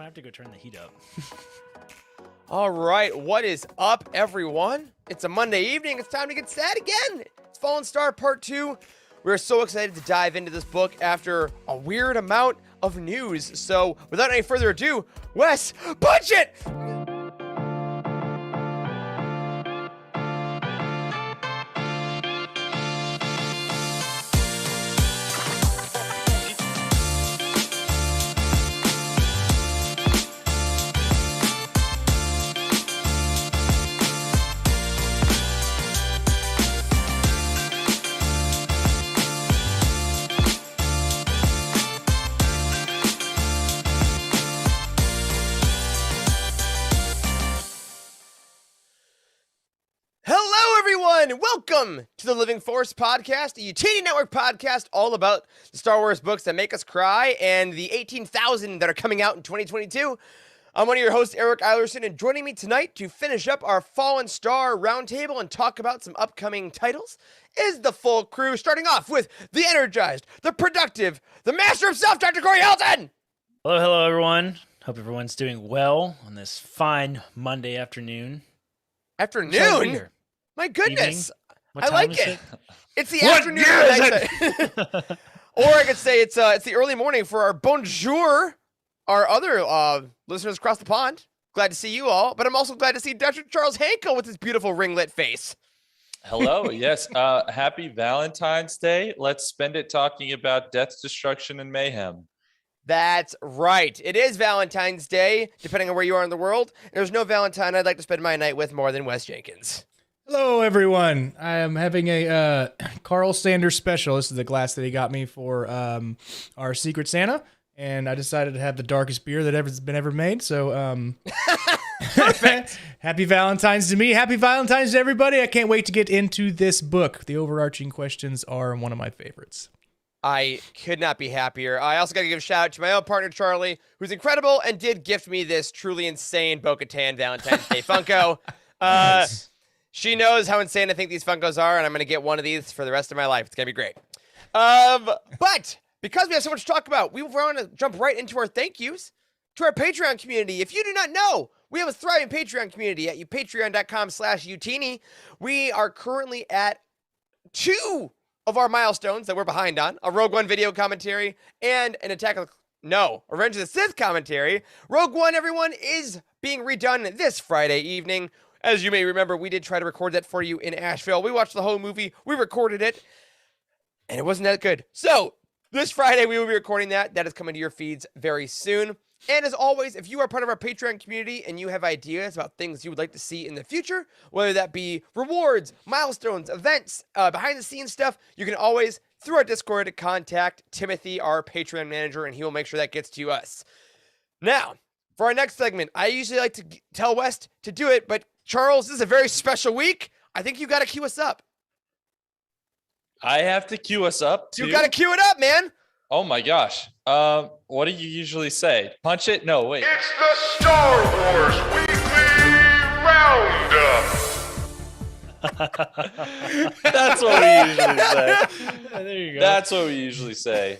have to go turn the heat up. All right, what is up, everyone? It's a Monday evening. It's time to get sad again. It's Fallen Star Part 2. We're so excited to dive into this book after a weird amount of news. So, without any further ado, Wes, punch it! Welcome to the Living Force Podcast, a Utini Network podcast all about the Star Wars books that make us cry and the 18,000 that are coming out in 2022. I'm one of your hosts, Eric Eilerson, and joining me tonight to finish up our Fallen Star Roundtable and talk about some upcoming titles is the full crew, starting off with the energized, the productive, the master himself, Dr. Corey Hilton! Hello, everyone. Hope everyone's doing well on this fine Monday afternoon. Afternoon? My goodness. I like it. It's the What afternoon. year is Or I could say it's the early morning for our bonjour, our other listeners across the pond. Glad to see you all, but I'm also glad to see Dr. Charles Hankel with his beautiful ringlet face. Hello. Yes. Happy Valentine's Day. Let's spend it talking about death, destruction, and mayhem. That's right. It is Valentine's Day, depending on where you are in the world. There's no Valentine I'd like to spend my night with more than Wes Jenkins. Hello, everyone. I am having a Carl Sanders special. This is the glass that he got me for our Secret Santa, and I decided to have the darkest beer that has been ever made. So, Perfect. Happy Valentine's to me. Happy Valentine's to everybody. I can't wait to get into this book. The overarching questions are one of my favorites. I could not be happier. I also got to give a shout out to my own partner, Charlie, who's incredible and did gift me this truly insane Bo-Katan Valentine's Day Funko. Nice. She knows how insane I think these Funkos are, and I'm going to get one of these for the rest of my life. It's going to be great. But because we have so much to talk about, we want to jump right into our thank yous to our Patreon community. If you do not know, we have a thriving Patreon community at patreon.com/utini. We are currently at 2 of our milestones that we're behind on, a Rogue One video commentary and an Revenge of the Sith commentary. Rogue One, everyone, is being redone this Friday evening. As you may remember, we did try to record that for you in Asheville. We watched the whole movie, we recorded it, and it wasn't that good. So, this Friday, we will be recording that. That is coming to your feeds very soon. And as always, if you are part of our Patreon community and you have ideas about things you would like to see in the future, whether that be rewards, milestones, events, behind-the-scenes stuff, you can always, through our Discord, contact Timothy, our Patreon manager, and he will make sure that gets to us. Now, for our next segment, I usually like to tell West to do it, but Charles, this is a very special week. I think you got to cue us up. I have to cue us up too? You got to cue it up, man. Oh my gosh. What do you usually say? Punch it? No, wait. It's the Star Wars Weekly Roundup. That's what we usually say. There you go. That's what we usually say.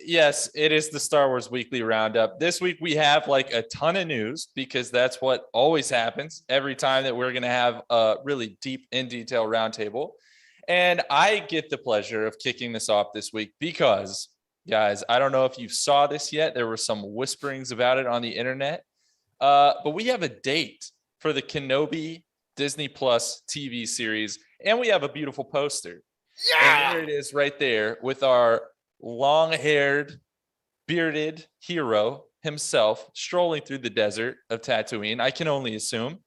Yes, it is the Star Wars Weekly Roundup. This week we have like a ton of news because that's what always happens every time that we're going to have a really deep in detail roundtable. And I get the pleasure of kicking this off this week because, guys, I don't know if you saw this yet. There were some whisperings about it on the internet. But we have a date for the Kenobi Disney Plus TV series, and we have a beautiful poster. Yeah! And there it is right there with our long-haired, bearded hero himself strolling through the desert of Tatooine, I can only assume,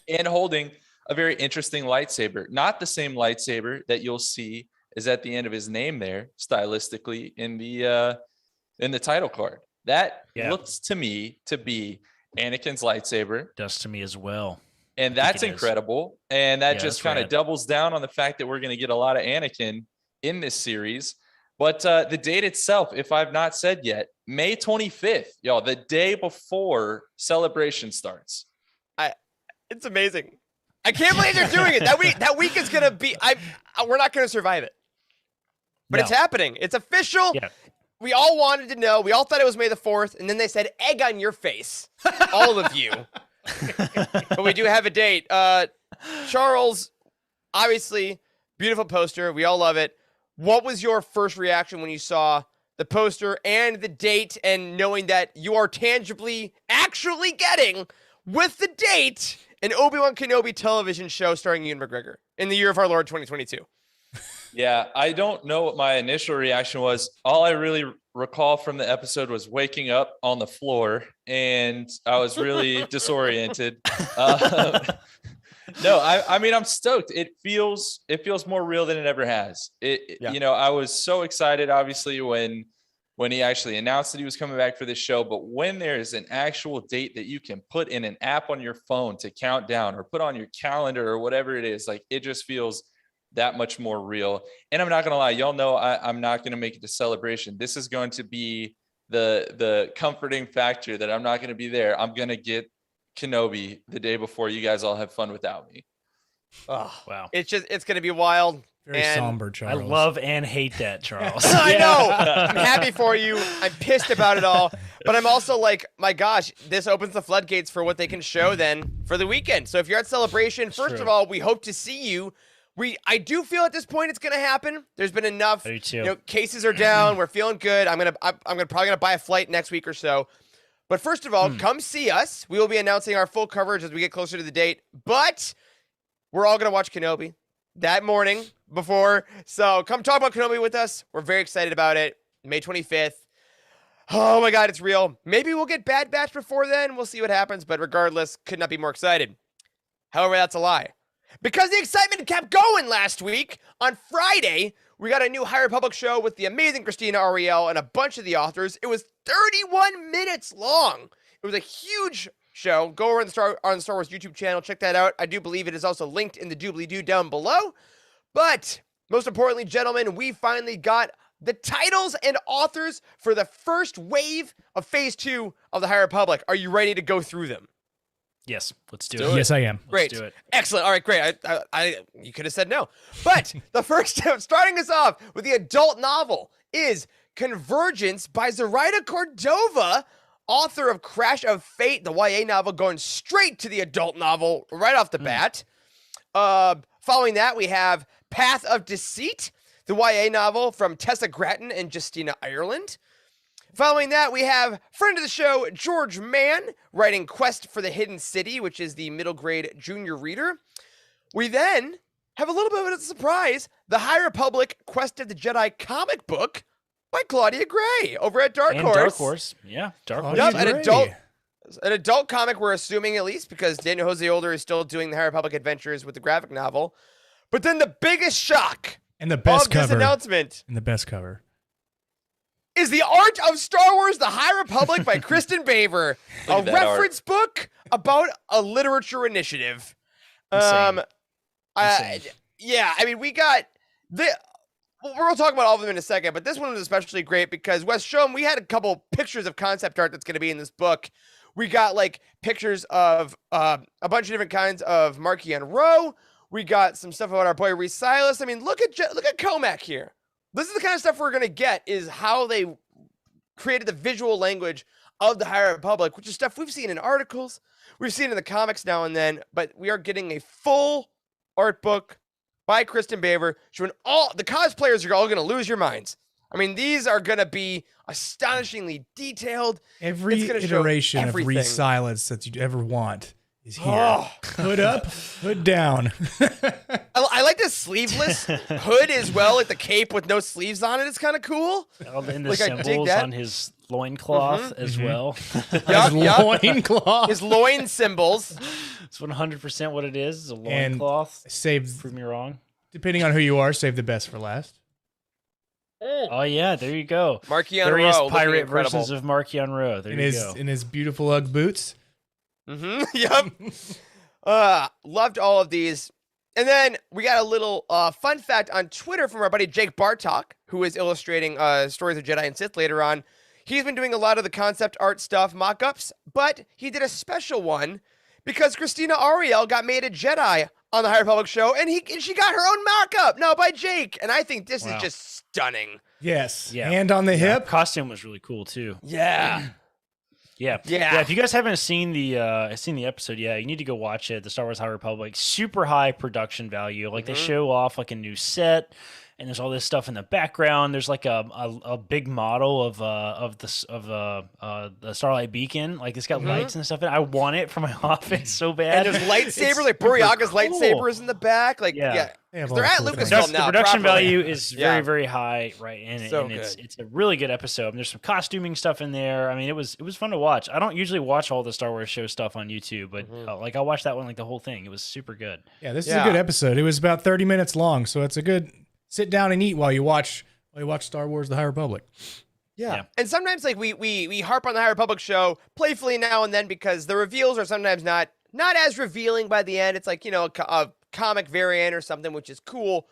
and holding a very interesting lightsaber. Not the same lightsaber that you'll see is at the end of his name there, stylistically, in the title card. That looks to me to be Anakin's lightsaber. Does to me as well. And that's incredible. And that just kind of doubles down on the fact that we're going to get a lot of Anakin in this series. But the date itself, if I've not said yet, May 25th, y'all, the day before Celebration starts. It's amazing. I can't believe they're doing it. That week is going to be, we're not going to survive it. But it's happening. It's official. Yeah. we all wanted to know. We all thought it was May the 4th, and then they said egg on your face, all of you. But we do have a date. Charles, obviously, beautiful poster. We all love it. What was your first reaction when you saw the poster and the date, and knowing that you are tangibly actually getting, with the date, an Obi-Wan Kenobi television show starring Ewan McGregor in the year of our Lord 2022? Yeah, I don't know what my initial reaction was. All I really recall from the episode was waking up on the floor, and I was really disoriented. No, I mean, I'm stoked. It feels more real than it ever has. You know, I was so excited, obviously, when he actually announced that he was coming back for this show. But when there's an actual date that you can put in an app on your phone to count down, or put on your calendar, or whatever it is, like, it just feels that much more real. And I'm not gonna lie, y'all know I'm not gonna make it to Celebration. This is going to be the comforting factor that I'm not gonna be there. I'm gonna get Kenobi the day before you guys all have fun without me. Oh, Wow. it's going to be wild. Very And somber, I Charles. love and hate that, Charles. I know. I'm happy for you. I'm pissed about it all. But I'm also like, my gosh, this opens the floodgates for what they can show then for the weekend. So if you're at Celebration, first True. of all, we hope to see you. I do feel at this point it's gonna happen. There's been enough. I do too. You know, cases are down. We're feeling good. I'm probably gonna buy a flight next week or so. But first of all, come see us. We will be announcing our full coverage as we get closer to the date. But we're all gonna watch Kenobi that morning before. So come talk about Kenobi with us. We're very excited about it. May 25th. Oh my God, it's real. Maybe we'll get Bad Batch before then. We'll see what happens. But regardless, could not be more excited. However, that's a lie. Because the excitement kept going last week. On Friday, we got a new High Republic show with the amazing Christina Ariel and a bunch of the authors. It was 31 minutes long. It was a huge show. Go over on the Star Wars YouTube channel. Check that out. I do believe it is also linked in the doobly-doo down below. But most importantly, gentlemen, we finally got the titles and authors for the first wave of Phase 2 of the High Republic. Are you ready to go through them? Yes, let's do Do it. it. Yes, I am. Great. do it. Excellent. All right, great. You could have said no. But the first, starting us off with the adult novel, is Convergence by Zoraida Cordova, author of Crash of Fate, the YA novel, going straight to the adult novel right off the bat. Following that, we have Path of Deceit, the YA novel from Tessa Gratton and Justina Ireland. Following that, we have friend of the show, George Mann, writing Quest for the Hidden City, which is the middle grade junior reader. We then have a little bit of a surprise, the High Republic Quest of the Jedi comic book by Claudia Gray over at Dark And Horse. Dark Horse. Yeah, Dark Horse. Yep, Gray. an adult comic, we're assuming at least, because Daniel Jose Older is still doing the High Republic adventures with the graphic novel. But then the biggest shock And the best of this cover. announcement And the best cover. is The Art of Star Wars, The High Republic by Kristen Baver, a Look at that reference book about a literature initiative. Insane. Yeah, I mean, we got the. We're going to talk about all of them in a second, but this one was especially great because, Wes, show 'em, we had a couple pictures of concept art that's going to be in this book. We got, like, pictures of a bunch of different kinds of Markian Row. We got some stuff about our boy Reese Silas. I mean, look at Comac here. This is the kind of stuff we're going to get, is how they created the visual language of the High Republic, which is stuff we've seen in articles, we've seen in the comics now and then, but we are getting a full art book by Kristen Baver, showing all the cosplayers are all going to lose your minds. I mean, these are going to be astonishingly detailed. Every It's gonna show iteration of everything. Reese Silence that you'd ever want is here. Oh. Hood up, hood down. I like the sleeveless hood as well, like the cape with no sleeves on it. It's kind of cool. And the Like, I dig symbols that. on his loincloth as well. Yup, yup. Loincloth. His loin symbols. It's 100% what it is. It's a And loincloth. Save, Prove me wrong. depending on who you are, save the best for last. Oh, yeah, there you go. Markian Various Row, looking pirate incredible. versions of Markian Row. There In you his go. in his beautiful Ugg boots. Yep. Loved all of these. And then we got a little fun fact on Twitter from our buddy Jake Bartok, who is illustrating Stories of Jedi and Sith later on. He's been doing a lot of the concept art stuff, mock-ups, but he did a special one because Christina Ariel got made a Jedi on the High Republic show, and she got her own markup now by Jake, and I think this is Wow. just stunning. Yes. Yeah. Hand on the hip. Costume was really cool too. Yeah. Yeah. Yeah. If you guys haven't seen the episode, you need to go watch it. The Star Wars High Republic, super high production value. Like they show off like a new set, and there's all this stuff in the background. There's like a big model of the Starlight Beacon. Like it's got lights and stuff. And I want it for my office so bad. And there's lightsabers, It's like Buriaga's super cool. lucasabers in the back. Like, Yeah. They have all They're the at cool things. Lucasfilm The now. production properly. value is Yeah. very, very high, right? And, So and it's good. a really good episode. And there's some costuming stuff in there. I mean, it was fun to watch. I don't usually watch all the Star Wars show stuff on YouTube, but like I watched that one like the whole thing. It was super good. Yeah, this is Yeah. a good episode. It was about 30 minutes long, so it's a good sit down and eat while you watch Star Wars: The High Republic. Yeah. And sometimes like we harp on the High Republic show playfully now and then because the reveals are sometimes not as revealing by the end. It's like, a comic variant or something, which is cool.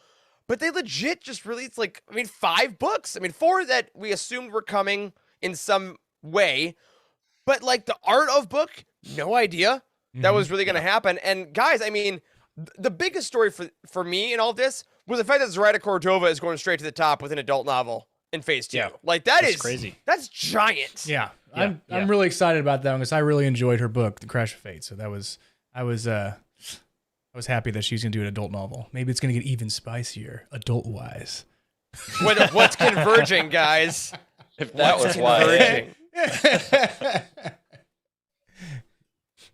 But they legit just released 5 books. 4 that we assumed were coming in some way. But like the art of book, no idea that was really going to happen. And guys, the biggest story for me in all this was the fact that Zoraida Cordova is going straight to the top with an adult novel in phase 2. Yeah. Like that That's is crazy. That's giant. Yeah, Yeah, I'm really excited about that one because I really enjoyed her book, The Crash of Fate. So I was happy that she's gonna do an adult novel. Maybe it's gonna get even spicier, adult wise. What's converging, guys? If that was why. Converging.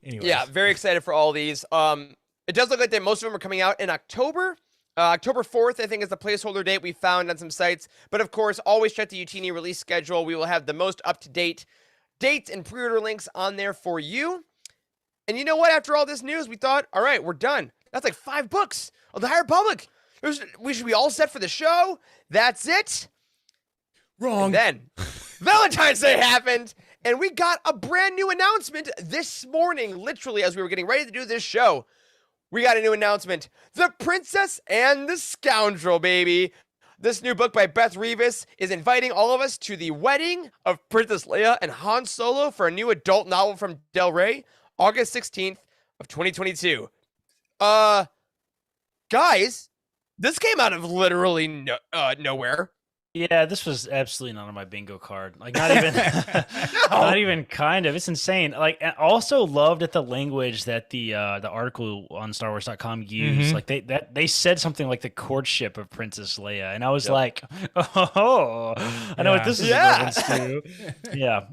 Anyways. Yeah, very excited for all these. It does look like that most of them are coming out in October. October 4th, I think, is the placeholder date we found on some sites. But of course, always check the Utini release schedule. We will have the most up-to-date dates and pre-order links on there for you. And you know what? After all this news, we thought, all right, we're done. That's like 5 books of the High Republic. We should be all set for the show. That's it. Wrong. And then Valentine's Day happened, and we got a brand new announcement this morning, literally as we were getting ready to do this show. We got a new announcement. The Princess and the Scoundrel, baby. This new book by Beth Revis is inviting all of us to the wedding of Princess Leia and Han Solo for a new adult novel from Del Rey, August 16th of 2022. Guys, this came out of literally nowhere. Yeah, this was absolutely not on my bingo card. Like not even, not even kind of. It's insane. Like, and also loved at the language that the article on StarWars.com used. Like they said something like the courtship of Princess Leia, and I was like, oh, I know what this is a reference to. Yeah.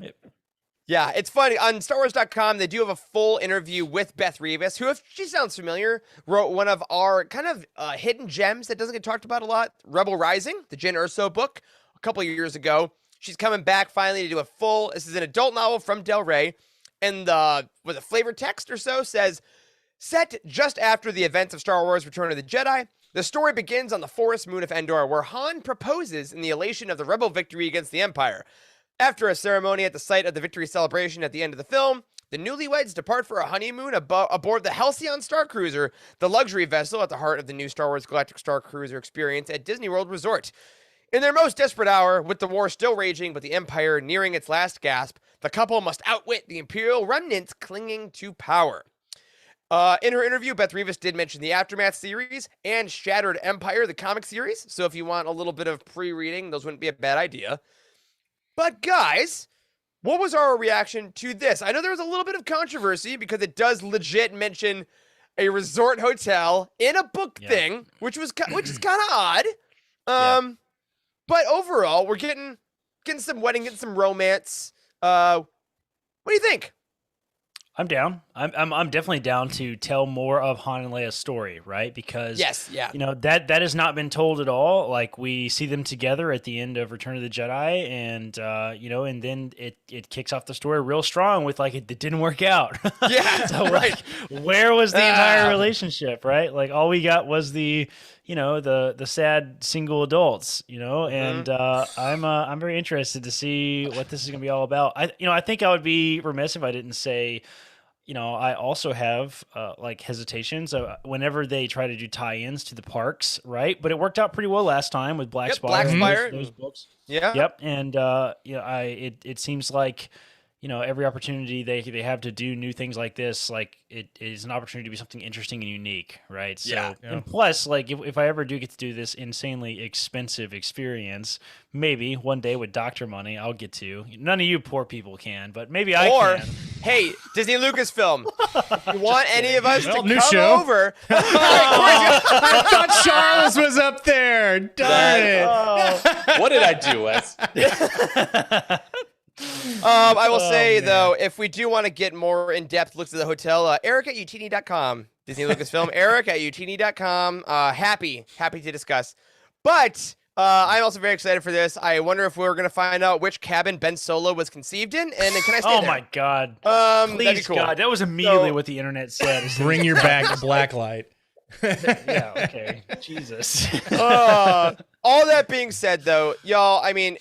Yeah, it's funny. On StarWars.com, they do have a full interview with Beth Revis, who, if she sounds familiar, wrote one of our kind of hidden gems that doesn't get talked about a lot, Rebel Rising, the Jyn Erso book, a couple of years ago. She's coming back finally to do a full, this is an adult novel from Del Rey, and with a flavor text or so, says, set just after the events of Star Wars Return of the Jedi, the story begins on the forest moon of Endor, where Han proposes in the elation of the Rebel victory against the Empire. After a ceremony at the site of the victory celebration at the end of the film, the newlyweds depart for a honeymoon aboard the Halcyon Star Cruiser, the luxury vessel at the heart of the new Star Wars Galactic Star Cruiser experience at Disney World Resort. In their most desperate hour, with the war still raging but the Empire nearing its last gasp, the couple must outwit the Imperial remnants clinging to power. In her interview, Beth Revis did mention the Aftermath series and Shattered Empire, the comic series, so if you want a little bit of pre-reading, those wouldn't be a bad idea. But guys, what was our reaction to this? I know there was a little bit of controversy because it does legit mention a resort hotel in a book thing, which is kind of odd. But overall, we're getting some wedding, getting some romance. What do you think? I'm down. I'm definitely down to tell more of Han and Leia's story, right? Because that has not been told at all. Like we see them together at the end of Return of the Jedi, and and then it kicks off the story real strong with like it didn't work out. Yeah, so right. like, where was the entire relationship, right? Like all we got was the sad single adults, and I'm very interested to see what this is going to be all about. I think I would be remiss if I didn't say, I also have hesitations whenever they try to do tie-ins to the parks, right? But it worked out pretty well last time with Black Spire. Black Spire. Those books. Yeah. Yep. And it seems like every opportunity they have to do new things like this, like it is an opportunity to be something interesting and unique, right? So, Yeah. and plus, like if I ever do get to do this insanely expensive experience, maybe one day with doctor money, I'll get to. None of you poor people can, but maybe I Or, can. hey, Disney Lucasfilm, if you want any of us to Well, new come show. over, I thought Charles was up there. Darn it. What did I do, Wes? I will say, man. though, if we do want to get more in-depth looks at the hotel, Eric at utini.com. Disney Lucasfilm, Eric at utini.com. Happy to discuss. But I'm also very excited for this. I wonder if we're going to find out which cabin Ben Solo was conceived in, and can I stay Oh there? my God! That'd be Please, cool. God, that was immediately So- what the internet said. As soon Bring as- your back to blacklight. Yeah. Okay. Jesus. All that being said, though, y'all, I mean,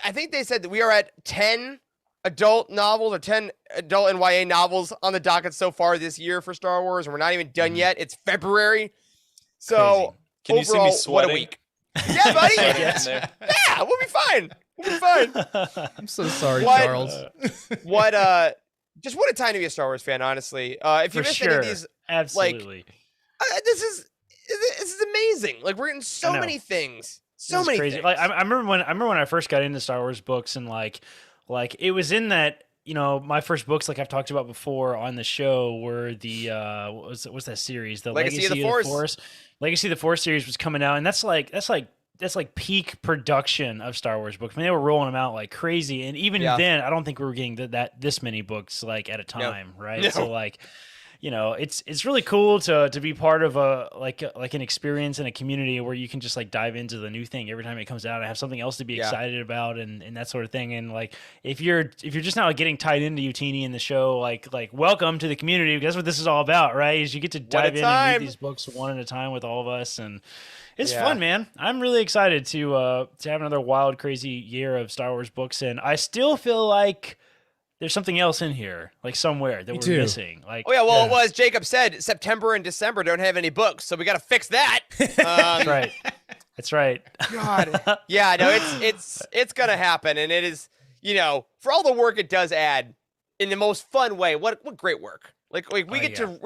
I think they said that we are at 10 adult novels or 10 adult and YA novels on the docket so far this year for Star Wars, and we're not even done yet. It's February. So, Can you see me overall, what a sweating? week. Yeah, buddy. Sweating Yes. in there. Yeah, we'll be fine. We'll be fine. I'm so sorry, What? Charles. Just what a time to be a Star Wars fan, honestly. If you For missed any sure. of these, Absolutely. this is amazing. Like, we're getting so I know. many things. So This is many crazy. things. Like I remember when I first got into Star Wars books, and like it was in that, my first books, like I've talked about before on the show, were the what's that series? The Legacy of the Force. Legacy of the Force series was coming out, and that's like peak production of Star Wars books. I mean, they were rolling them out like crazy, and even Yeah. then, I don't think we were getting this many books like at a time, right? No. So like, it's really cool to be part of like an experience in a community where you can just like dive into the new thing every time it comes out and have something else to be Yeah. excited about and that sort of thing. And like if you're just now getting tied into Utini and the show, like welcome to the community, because that's what this is all about, right? Is you get to dive in and time. read these books one at a time with all of us, and it's Yeah. fun, man. I'm really excited to have another wild, crazy year of Star Wars books, and I still feel like there's something else in here, like somewhere that Me we're too. missing. Like, Oh yeah, well, Yeah. as Jacob said, September and December don't have any books, so we got to fix that. that's right. That's right. God, yeah, no, it's gonna happen, and it is, for all the work it does add, in the most fun way. What great work! Like we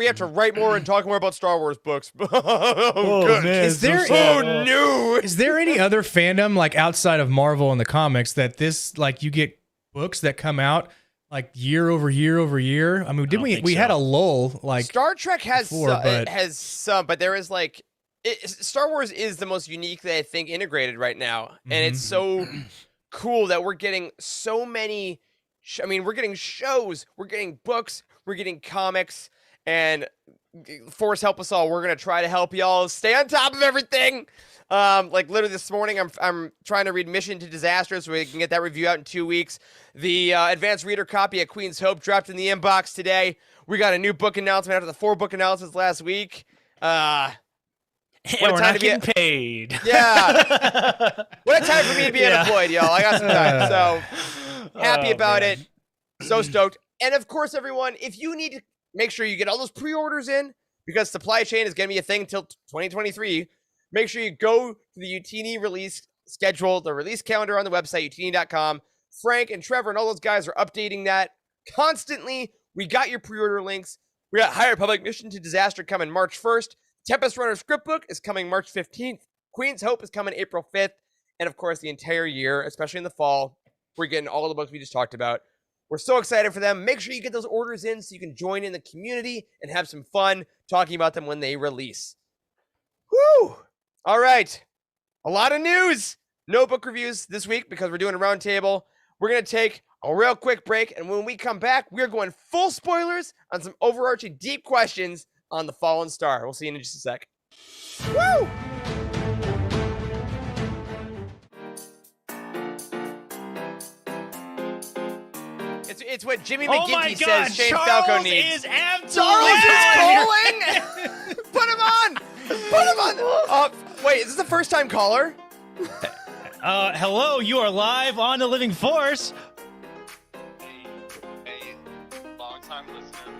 have to write more and talk more about Star Wars books. Oh, good. man, Is there- Oh no! Is there any other fandom like outside of Marvel and the comics that this like you get books that come out like year over year over year? I mean, don't think we had so. a lull like Star Trek has before, some, but- it has some, but there is like Star Wars is the most unique that I think integrated right now, and it's so cool that we're getting so many. I mean, we're getting shows, we're getting books, we're getting comics, and Force help us all. We're gonna try to help y'all stay on top of everything. Like literally this morning, I'm trying to read Mission to Disaster so we can get that review out in 2 weeks. The advanced reader copy of Queen's Hope dropped in the inbox today. We got a new book announcement after the 4 book announcements last week. And What a we're time not to be getting paid. Yeah. What a time for me to be Yeah. unemployed, y'all. I got some time, so happy Oh, about man. it. So stoked. And of course, everyone, if you need to make sure you get all those pre-orders in, because supply chain is going to be a thing until 2023, make sure you go to the Utini release schedule, the release calendar on the website, utini.com. Frank and Trevor and all those guys are updating that constantly. We got your pre-order links. We got High Republic Mission to Disaster coming March 1st. Tempest Runner script book is coming March 15th. Queen's Hope is coming April 5th. And of course, the entire year, especially in the fall, we're getting all the books we just talked about. We're so excited for them. Make sure you get those orders in so you can join in the community and have some fun talking about them when they release. Woo! All right. A lot of news. No book reviews this week because we're doing a roundtable. We're going to take a real quick break. And when we come back, we're going full spoilers on some overarching deep questions on the Fallen Star. We'll see you in just a sec. Woo! It's what Jimmy Oh my McGinty God! says Shane Charles Falco needs. is absolutely Charles out is here. calling! Put him on! Put him on! Wait, is this a first time caller? Hello, you are live on the Living Force. Hey, long time listener,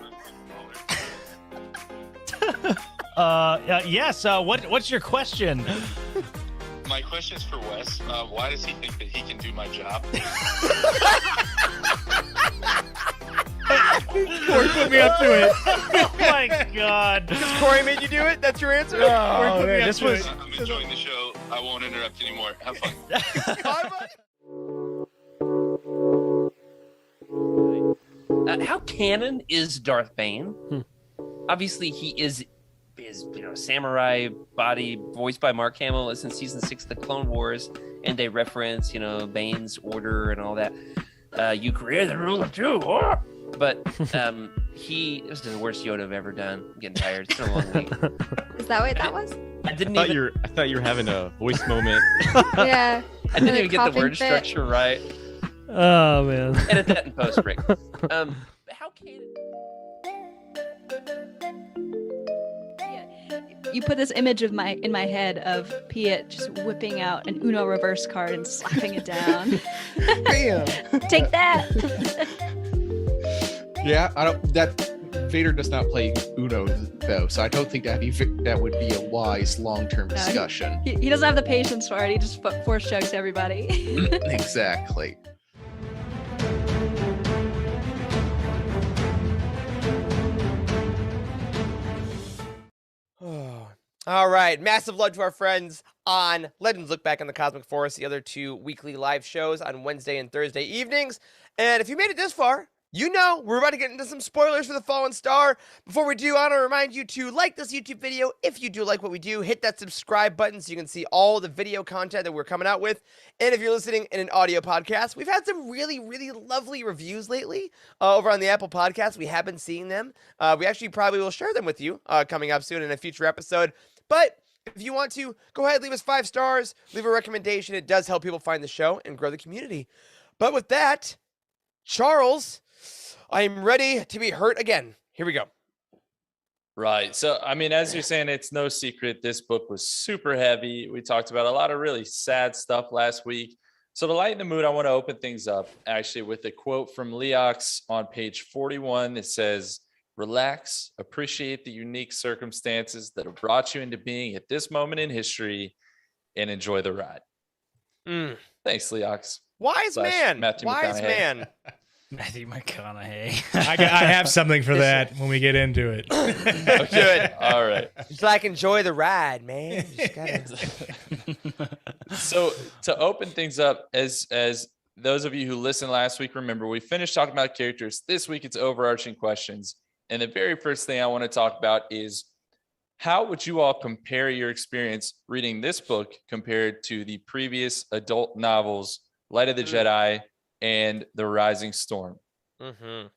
Yes. What's your question? my question is for Wes. Why does he think that he can do my job? Corey put me up to it. Oh my god. Because Corey made you do it? That's your answer? Oh, man, this was. I'm enjoying the show. I won't interrupt anymore. Have fun. Bye, buddy. How canon is Darth Bane? Obviously, he is samurai body voiced by Mark Hamill is in season 6 of the Clone Wars, and they reference Bane's order and all that. You created the ruler too, but he was the worst Yoda I've ever done. I'm getting tired. It's been a long week. Is that what that was? I didn't I even. thought you were having a voice moment. Yeah. I didn't even get the coughing word fit. structure right. Oh man. Edit that in post, Rick. How canon? You put this image of in my head of Piet just whipping out an Uno reverse card and slapping it down. Bam! Take that. Yeah, I don't. That Vader does not play Uno though, so I don't think that would be a wise long-term No, discussion. He doesn't have the patience for it. He just force chokes everybody. Exactly. All right. Massive love to our friends on Legends Look Back on the Cosmic Forest, the other 2 weekly live shows on Wednesday and Thursday evenings. And if you made it this far, we're about to get into some spoilers for the Fallen Star. Before we do, I want to remind you to like this YouTube video. If you do like what we do, hit that subscribe button so you can see all the video content that we're coming out with. And if you're listening in an audio podcast, we've had some really, really lovely reviews lately over on the Apple Podcast. We have been seeing them. We actually probably will share them with you coming up soon in a future episode. But if you want to, go ahead, leave us 5 stars, leave a recommendation. It does help people find the show and grow the community. But with that, Charles, I am ready to be hurt again. Here we go. Right. So, I mean, as you're saying, it's no secret this book was super heavy. We talked about a lot of really sad stuff last week. So to lighten the mood, I want to open things up actually with a quote from Leox on page 41. It says, "Relax, appreciate the unique circumstances that have brought you into being at this moment in history, and enjoy the ride." Thanks, Leox. Wise man. Matthew Wise McConaughey. man. Matthew McConaughey. I have something for that when we get into it. Good. All right. Just like enjoy the ride, man. You just gotta... So to open things up, as those of you who listened last week, remember we finished talking about characters. This week it's overarching questions. And the very first thing I want to talk about is how would you all compare your experience reading this book compared to the previous adult novels, Light of the Jedi and The Rising Storm? It's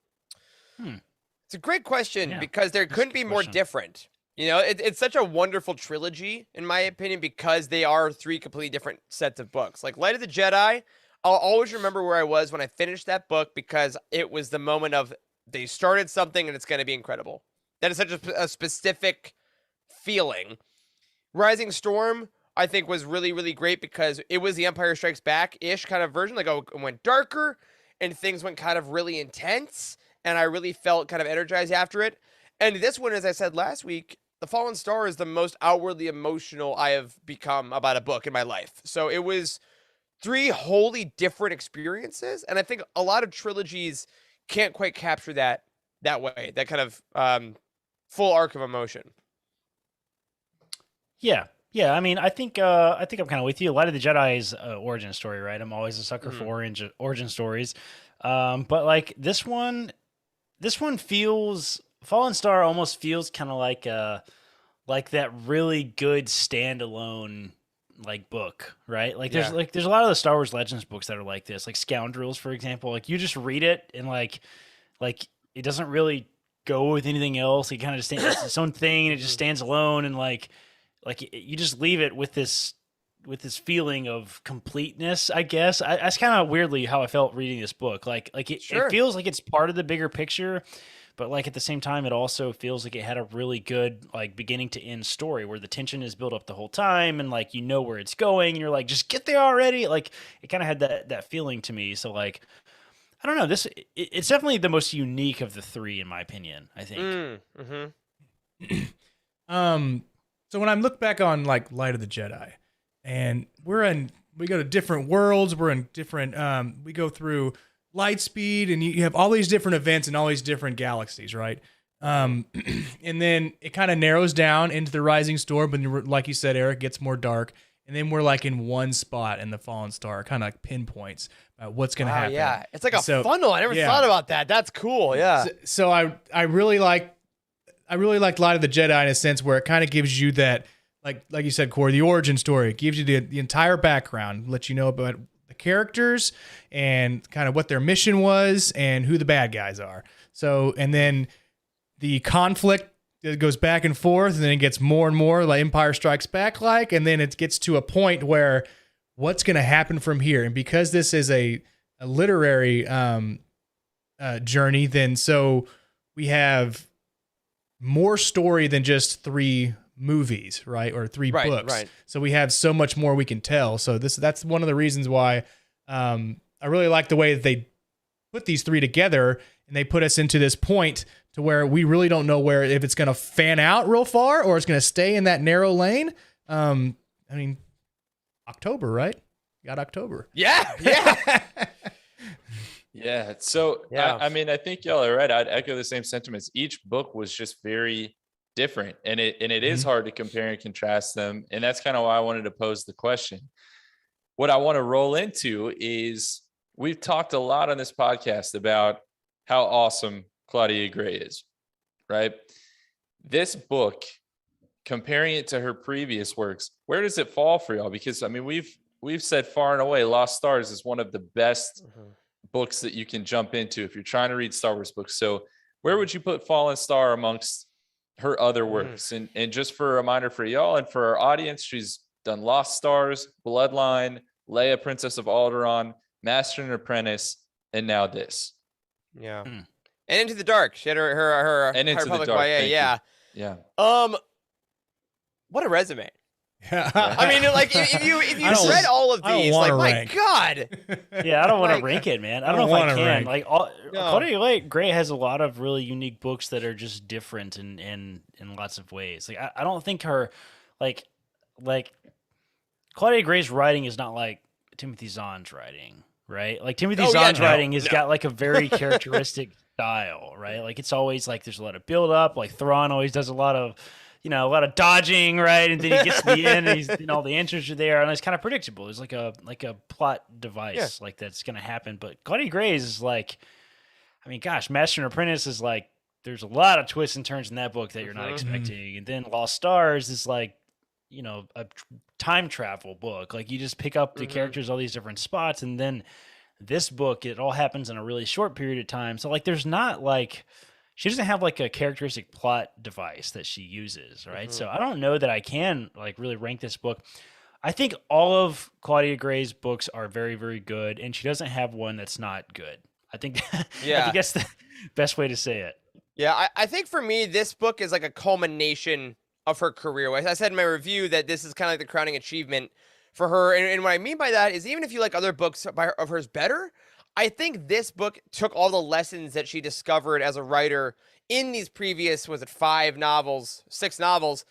a great question because there couldn't be more question. different. It's such a wonderful trilogy, in my opinion, because they are 3 completely different sets of books. Like Light of the Jedi, I'll always remember where I was when I finished that book because it was the moment of they started something and it's going to be incredible. That is such a specific feeling. Rising Storm, I think, was really, really great because it was the Empire Strikes Back-ish kind of version. Like, it went darker and things went kind of really intense, and I really felt kind of energized after it. And this one, as I said last week, The Fallen Star is the most outwardly emotional I have become about a book in my life. So it was 3 wholly different experiences, and I think a lot of trilogies can't quite capture that way, that kind of full arc of emotion. Yeah. I mean, I think I'm kind of with you. Light of the Jedi's origin story, right? I'm always a sucker for origin stories, but like this one feels Fallen Star almost feels kind of like that really good standalone like book, right? Like there's a lot of the Star Wars Legends books that are like this, like Scoundrels, for example. Like you just read it and like it doesn't really go with anything else. It kind of just stands its own thing, and it just stands alone, and like you just leave it with this feeling of completeness, I guess. That's kind of weirdly how I felt reading this book. Like it feels like it's part of the bigger picture, but like at the same time, it also feels like it had a really good like beginning to end story where the tension is built up the whole time, and like you know where it's going, and you're like, just get there already. Like it kind of had that feeling to me. So like, I don't know. It's definitely the most unique of the 3, in my opinion, I think. So when I look back on like Light of the Jedi, and we go to different worlds, we're in different, we go through light speed, and you have all these different events and all these different galaxies, right? And then it kind of narrows down into the Rising Storm, but like you said, Eric, gets more dark. And then we're like in one spot in the Fallen Star, kind of like pinpoints what's going to happen. Yeah, it's like a funnel. I never thought about that. That's cool. Yeah. So I really like Light of the Jedi in a sense where it kind of gives you that, like you said, Corey, the origin story. It gives you the entire background, lets you know about the characters and kind of what their mission was and who the bad guys are. So, and then the conflict, it goes back and forth, and then it gets more and more like Empire Strikes Back and then it gets to a point where what's going to happen from here? And because this is a literary journey, then so we have more story than just 3 movies, right? Or 3 books. Right. So we have so much more we can tell. So that's one of the reasons why I really like the way that they put these 3 together, and they put us into this point to where we really don't know if it's going to fan out real far or it's going to stay in that narrow lane. I mean, October, right? Got October. Yeah. Yeah. So, Yeah. I mean, I think y'all are right. I'd echo the same sentiments. Each book was just very different, and it is hard to compare and contrast them. And that's kind of why I wanted to pose the question. What I want to roll into is we've talked a lot on this podcast about how awesome Claudia Gray is, right? This book, comparing it to her previous works, where does it fall for y'all? Because I mean, we've said far and away, Lost Stars is one of the best books that you can jump into if you're trying to read Star Wars books. So where would you put Fallen Star amongst her other works? And just for a reminder for y'all and for our audience, she's done Lost Stars, Bloodline, Leia, Princess of Alderaan, Master and Apprentice, and now this. Yeah. And Into the Dark. She had her and Into the Republic Dark. YA. Yeah. What a resume. Yeah. I mean, like if you read all of these, like my God. Yeah, I don't want to rank it, man. I don't know if I can. Rank. Like, Claudia Gray has a lot of really unique books that are just different in lots of ways. Like, I don't think her, like Claudia Gray's writing is not like Timothy Zahn's writing, right? Like Timothy Zahn's writing has got like a very characteristic style, right? Like it's always like there's a lot of build up. Like Thrawn always does a lot of dodging, right? And then he gets to the end, and all the answers are there, and it's kind of predictable. There's like a plot device like that's gonna happen. But Claudia Gray's is like, I mean, gosh, Master and Apprentice is like there's a lot of twists and turns in that book that you're not expecting, and then Lost Stars is like, a time travel book. Like you just pick up the characters, all these different spots, and then this book, it all happens in a really short period of time. So like there's not like she doesn't have like a characteristic plot device that she uses, right? So I don't know that I can like really rank this book. I think all of Claudia Gray's books are very, very good, and she doesn't have one that's not good. I think I think that's the best way to say it. Yeah, I think for me, this book is like a culmination of her career. As I said in my review, that this is kind of like the crowning achievement for her. And what I mean by that is even if you like other books of hers better, I think this book took all the lessons that she discovered as a writer in these previous, 6 novels,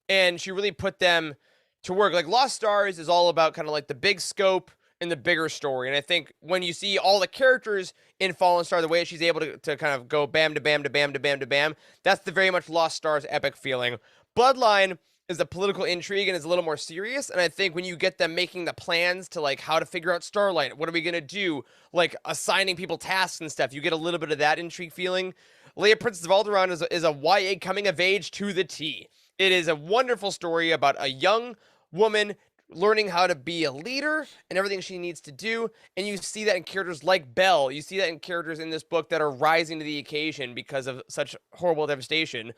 and she really put them to work. Like Lost Stars is all about kind of like the big scope and the bigger story. And I think when you see all the characters in Fallen Star, the way she's able to kind of go bam to bam to bam to bam to bam, that's the very much Lost Stars epic feeling. Bloodline is the political intrigue and is a little more serious. And I think when you get them making the plans to like how to figure out Starlight, what are we going to do? Like assigning people tasks and stuff, you get a little bit of that intrigue feeling. Leia, Princess of Alderaan is a YA coming of age to the T. It is a wonderful story about a young woman learning how to be a leader and everything she needs to do. And you see that in characters like Belle. You see that in characters in this book that are rising to the occasion because of such horrible devastation.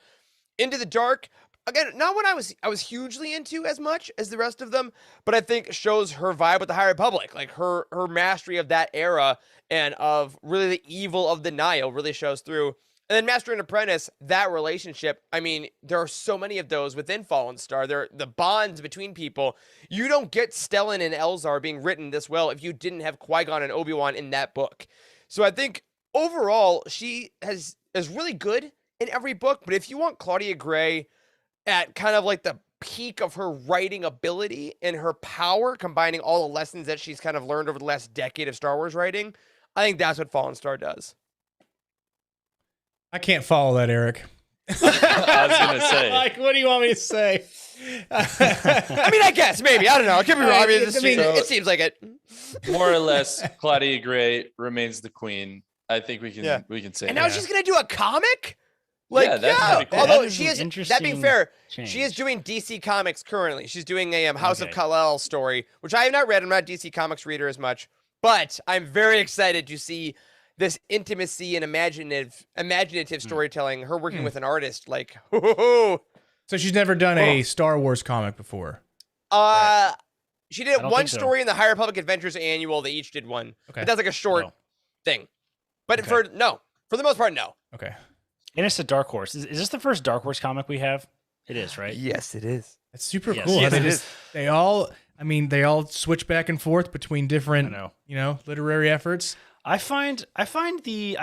Into the Dark, again, not what I was hugely into as much as the rest of them, but I think shows her vibe with the High Republic. Like her mastery of that era and of really the evil of the Nile really shows through. And then Master and Apprentice, that relationship, I mean, there are so many of those within Fallen Star. There are the bonds between people. You don't get Stellan and Elzar being written this well if you didn't have Qui-Gon and Obi-Wan in that book. So I think overall, she is really good in every book. But if you want Claudia Gray at kind of like the peak of her writing ability and her power, combining all the lessons that she's kind of learned over the last decade of Star Wars writing, I think that's what Fallen Star does. I can't follow that, Eric. I was gonna say. Like, what do you want me to say? I mean, I guess maybe I don't know. It could be wrong. I mean, it seems like it. More or less, Claudia Gray remains the queen. I think we can say. And that. now she's gonna do a comic. Like, Yeah, that's pretty cool. Although That is she an is, that interesting being fair, change. she is doing DC Comics currently. She's doing a House of Okay. Kal-El story, which I have not read. I'm not a DC Comics reader as much, but I'm very excited to see this intimacy and imaginative storytelling. Her working with an artist, like, So she's never done a Star Wars comic before. she did I don't one think so. story in the High Republic Adventures annual. They each did one. Okay. But that's like a short No. thing. But Okay. for the most part, no. Okay. And it's a Dark Horse. Is this the first Dark Horse comic we have? It is, right? Yes, it is. That's super Yes, cool. yes, They it just- they all switch back and forth between different, I know. literary efforts. I find the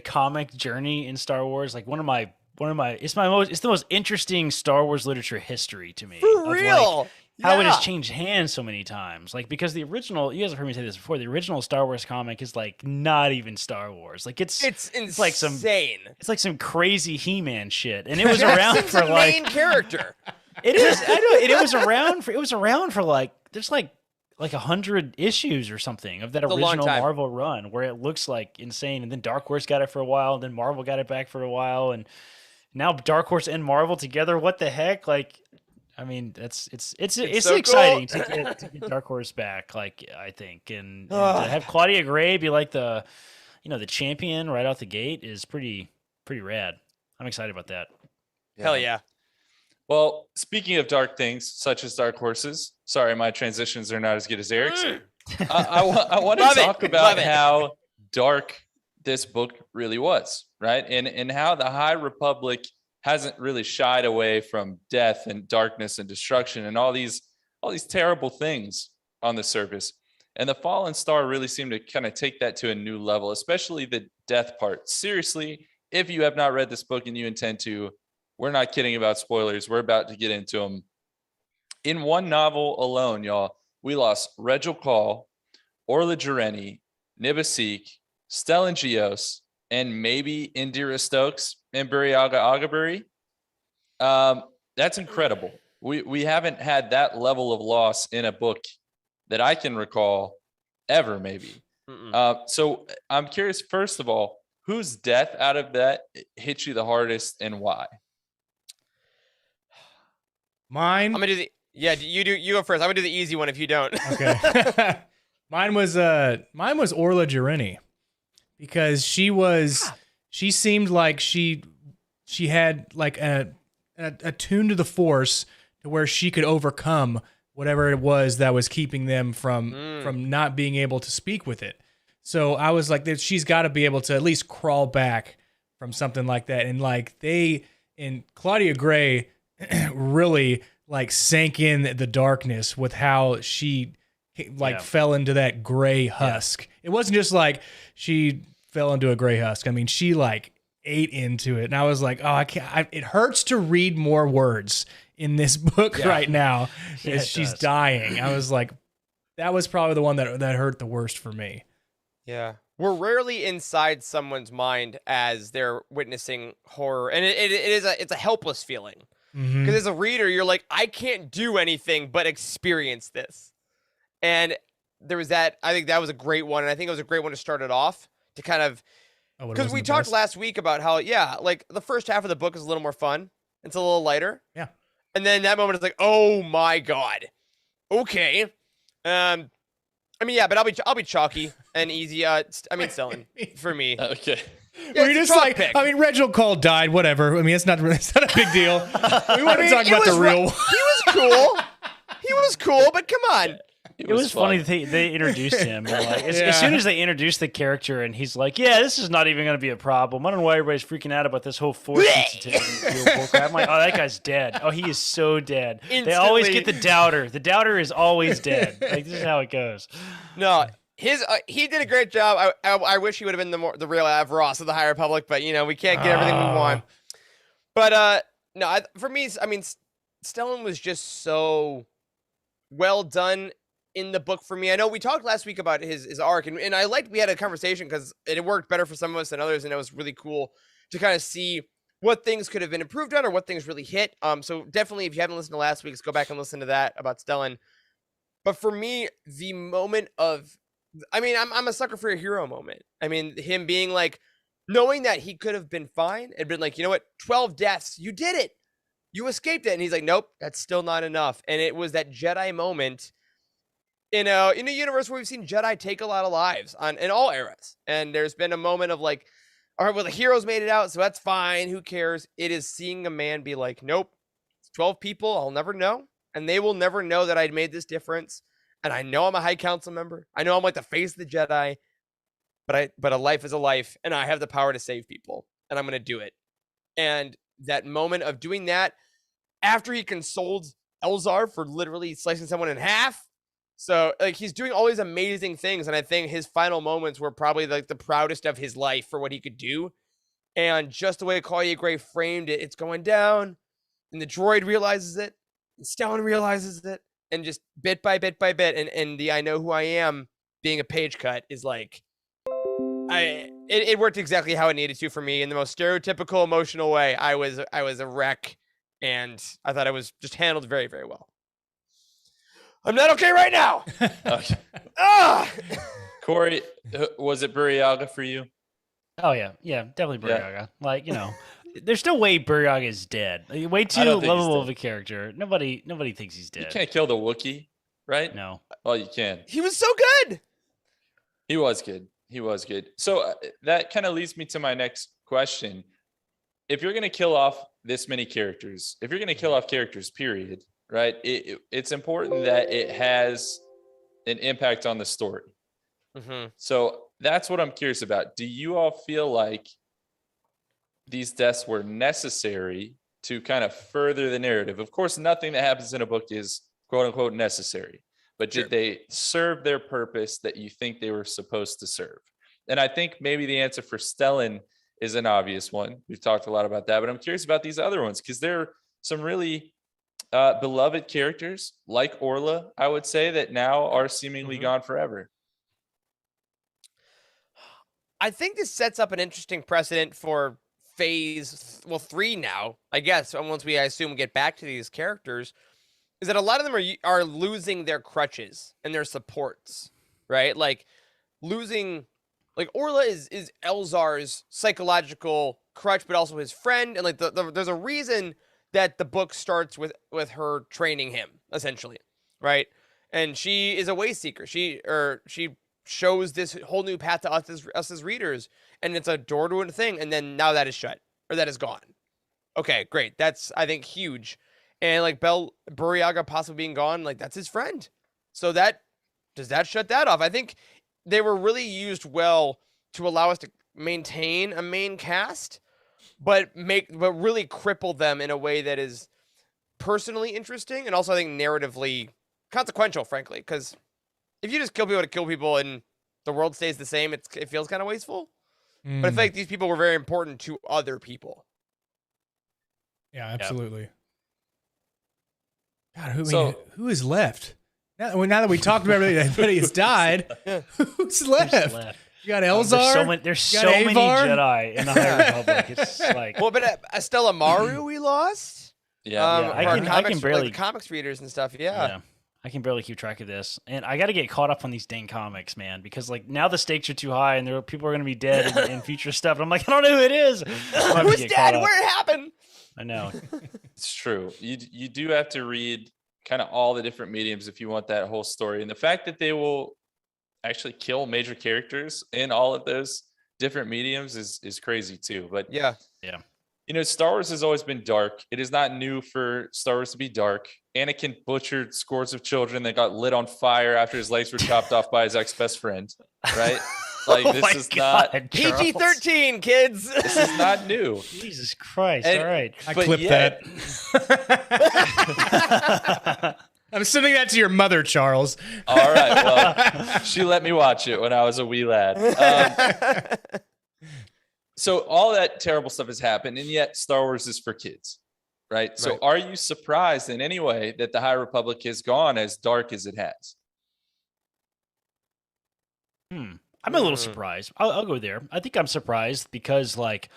comic journey in Star Wars like it's the most interesting Star Wars literature history to me. For of, like, real. how it has Yeah. changed hands so many times. Like, because the original, you guys have heard me say this before, the original Star Wars comic is like not even Star Wars. Like It's like some insane. it's like some crazy He-Man shit. And it was Jackson's around for the like main character. it is I know, and it was around for like there's like 100 issues or something of that It's a long original time. Marvel run where it looks like insane, and then Dark Horse got it for a while, and then Marvel got it back for a while, and now Dark Horse and Marvel together. What the heck? Like, I mean, it's so exciting cool. to get Dark Horse back. Like, I think, and to have Claudia Gray be like the champion right out the gate is pretty rad. I'm excited about that. Hell yeah. Well, speaking of dark things, such as dark horses, sorry, my transitions are not as good as Eric's. I want to Love it. talk about Love it. how dark this book really was, right? And how the High Republic hasn't really shied away from death and darkness and destruction and all these terrible things on the surface. And the Fallen Star really seemed to kind of take that to a new level, especially the death part. Seriously, if you have not read this book and you intend to, we're not kidding about spoilers. We're about to get into them. In one novel alone, y'all, we lost Regil Call, Orla Jareni, Nibasik, Stellan Gios, and maybe Indira Stokes and Buriaga Agaburi. That's incredible. We haven't had that level of loss in a book that I can recall ever, maybe. So I'm curious, first of all, whose death out of that hit you the hardest and why? Mine. I'm gonna do you go first. I'm gonna do the easy one if you don't. Okay. Mine was Orla Jareni, because she seemed like she had like a tune to the Force to where she could overcome whatever it was that was keeping them from not being able to speak with it. So I was like, she's got to be able to at least crawl back from something like that. And like Claudia Gray really like sank in the darkness with how she fell into that gray husk. It wasn't just like she fell into a gray husk. I mean, she like ate into it. And I was like, oh, I can't. It hurts to read more words in this book right now as she's dying. I was like, that was probably the one that hurt the worst for me. Yeah. We're rarely inside someone's mind as they're witnessing horror. And it's a helpless feeling. Because as a reader, you're like, I can't do anything but experience this. And there was that. I think that was a great one. And I think it was a great one to start it off to kind of, because we talked last week about how, like the first half of the book is a little more fun. It's a little lighter. Yeah. And then that moment is like, oh my God. Okay. I mean, yeah, but I'll be chalky and easy. Stellan for me. Okay. Yeah, We're it's a just chalk like, pick. I mean, Reginald Cole died, whatever. I mean, it's not a big deal. We want to talk about the real one. He was cool. He was cool, but come on. It was funny they introduced him. And like, as soon as they introduced the character, and he's like, "Yeah, this is not even going to be a problem. I don't know why everybody's freaking out about this whole Force sensitivity." I'm like, "Oh, that guy's dead. Oh, he is so dead." They always get the doubter. The doubter is always dead. Like, this is how it goes. No, he did a gregreat job. I wish he would have been the real Avros of the High Republic, but we can't get everything we want. But no, for me, I mean, Stellan was just so well done in the book for me. I know we talked last week about his arc, and I liked we had a conversation because it worked better for some of us than others, and it was really cool to kind of see what things could have been improved on or what things really hit. So definitely, if you haven't listened to last week's, go back and listen to that about Stellan. But for me, the moment of, I mean, I'm a sucker for a hero moment. I mean, him being like, knowing that he could have been fine and been like, you know what, 12 deaths, you did it. You escaped it. And he's like, nope, that's still not enough. And it was that Jedi moment in a universe where we've seen Jedi take a lot of lives in all eras. And there's been a moment of like, all right, well, the heroes made it out, so that's fine. Who cares? It is seeing a man be like, nope, it's 12 people. I'll never know. And they will never know that I'd made this difference. And I know I'm a High Council member. I know I'm like the face of the Jedi. But a life is a life, and I have the power to save people, and I'm going to do it. And that moment of doing that after he consoled Elzar for literally slicing someone in half. So like he's doing all these amazing things, and I think his final moments were probably like the proudest of his life for what he could do. And just the way Claudia Gray framed it, it's going down, and the droid realizes it, and Stellan realizes it, and just bit by bit by bit, and the I know who I am being a page cut is like, it worked exactly how it needed to for me in the most stereotypical emotional way. I was a wreck, and I thought it was just handled very, very well. I'm not okay right now. Okay. Ah! Corey, was it Buryaga for you? Oh yeah, definitely Buryaga. Like, you know, there's no way Buryaga is dead. Like, way too lovable of a character. Nobody thinks he's dead. You can't kill the Wookiee, right? No. Oh, you can. He was so good. He was good. He was good. So that kind of leads me to my next question. If you're going to kill off this many characters, if you're going to kill off characters, period, right? It's important that it has an impact on the story. Mm-hmm. So that's what I'm curious about. Do you all feel like these deaths were necessary to kind of further the narrative? Of course, nothing that happens in a book is quote unquote necessary. But did they serve their purpose that you think they were supposed to serve? And I think maybe the answer for Stellan is an obvious one. We've talked a lot about that, but I'm curious about these other ones because there are some really beloved characters like Orla, I would say, that now are seemingly gone forever. I think this sets up an interesting precedent for phase 3 now, I guess, once I assume get back to these characters. Is that a lot of them are losing their crutches and their supports, right? Like losing, like Orla is Elzar's psychological crutch, but also his friend. And like there's a reason that the book starts with her training him, essentially, right? And she is a way seeker. She shows this whole new path to us as readers, and it's a door to a thing. And then now that is shut, or that is gone. Okay, great. That's, I think, huge. And like Buryaga possibly being gone, like that's his friend. So does that shut that off? I think they were really used well to allow us to maintain a main cast, but really cripple them in a way that is personally interesting and also I think narratively consequential, frankly. Because if you just kill people to kill people and the world stays the same, it feels kind of wasteful. But I feel like these people were very important to other people. Yeah, absolutely. God, who is left? Now that we talked about everybody has died, who's left? You got Elzar. There's so many Jedi in the High Republic. It's like, well, but Estella Maru we lost. Yeah, I can barely like comics readers and stuff. Yeah. I can barely keep track of this, and I got to get caught up on these dang comics, man, because like now the stakes are too high, and people are going to be dead in future stuff. And I'm like, I don't know who it is. Who's dead? Where it happened? I know. It's true. You do have to read kind of all the different mediums if you want that whole story. And the fact that they will actually kill major characters in all of those different mediums is crazy too. But yeah. You know, Star Wars has always been dark. It is not new for Star Wars to be dark. Anakin butchered scores of children that got lit on fire after his legs were chopped off by his ex-best friend, right? Like this is not PG-13, kids. This is not new. Jesus Christ! All right, I clipped that. I'm sending that to your mother, Charles. All right. Well, she let me watch it when I was a wee lad. So all that terrible stuff has happened, and yet Star Wars is for kids, right? So are you surprised in any way that the High Republic has gone as dark as it has? I'm a little surprised. I'll go there. I think I'm surprised because, like,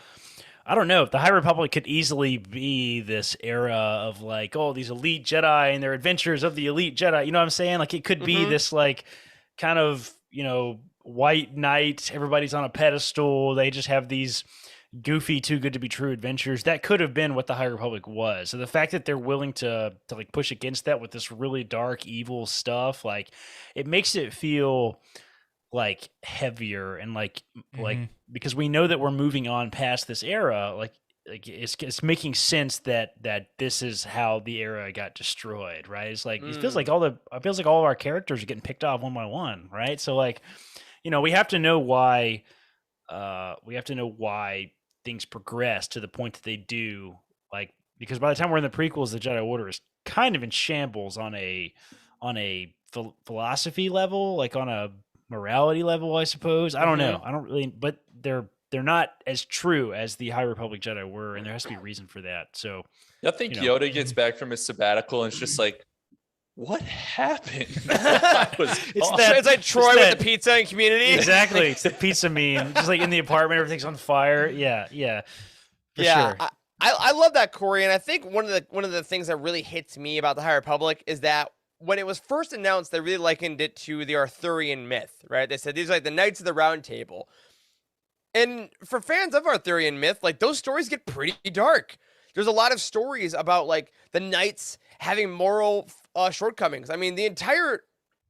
I don't know. The High Republic could easily be this era of like, oh, these elite Jedi and their adventures of the elite Jedi. You know what I'm saying? Like, it could be this like kind of, white knight. Everybody's on a pedestal. They just have these goofy, too good to be true adventures. That could have been what the High Republic was. So the fact that they're willing to like push against that with this really dark, evil stuff, like, it makes it feel like heavier and like because we know that we're moving on past this era, like it's making sense that this is how the era got destroyed, right? It's like it feels like all of our characters are getting picked off one by one, right? So like, we have to know why things progress to the point that they do, like, because by the time we're in the prequels, the Jedi Order is kind of in shambles on a philosophy level, like on a morality level, I suppose. I don't know. I don't really, but they're not as true as the High Republic Jedi were, and there has to be a reason for that. So I think Yoda gets back from his sabbatical and it's just like, what happened? It's like Troy with the pizza in Community. Exactly. It's the pizza meme. Just like in the apartment, everything's on fire. Yeah. For sure. I love that, Corey, and I think one of the things that really hits me about the High Republic is that when it was first announced, they really likened it to the Arthurian myth, right? They said these are like the Knights of the Round Table. And for fans of Arthurian myth, like, those stories get pretty dark. There's a lot of stories about like the knights having moral shortcomings. I mean, the entire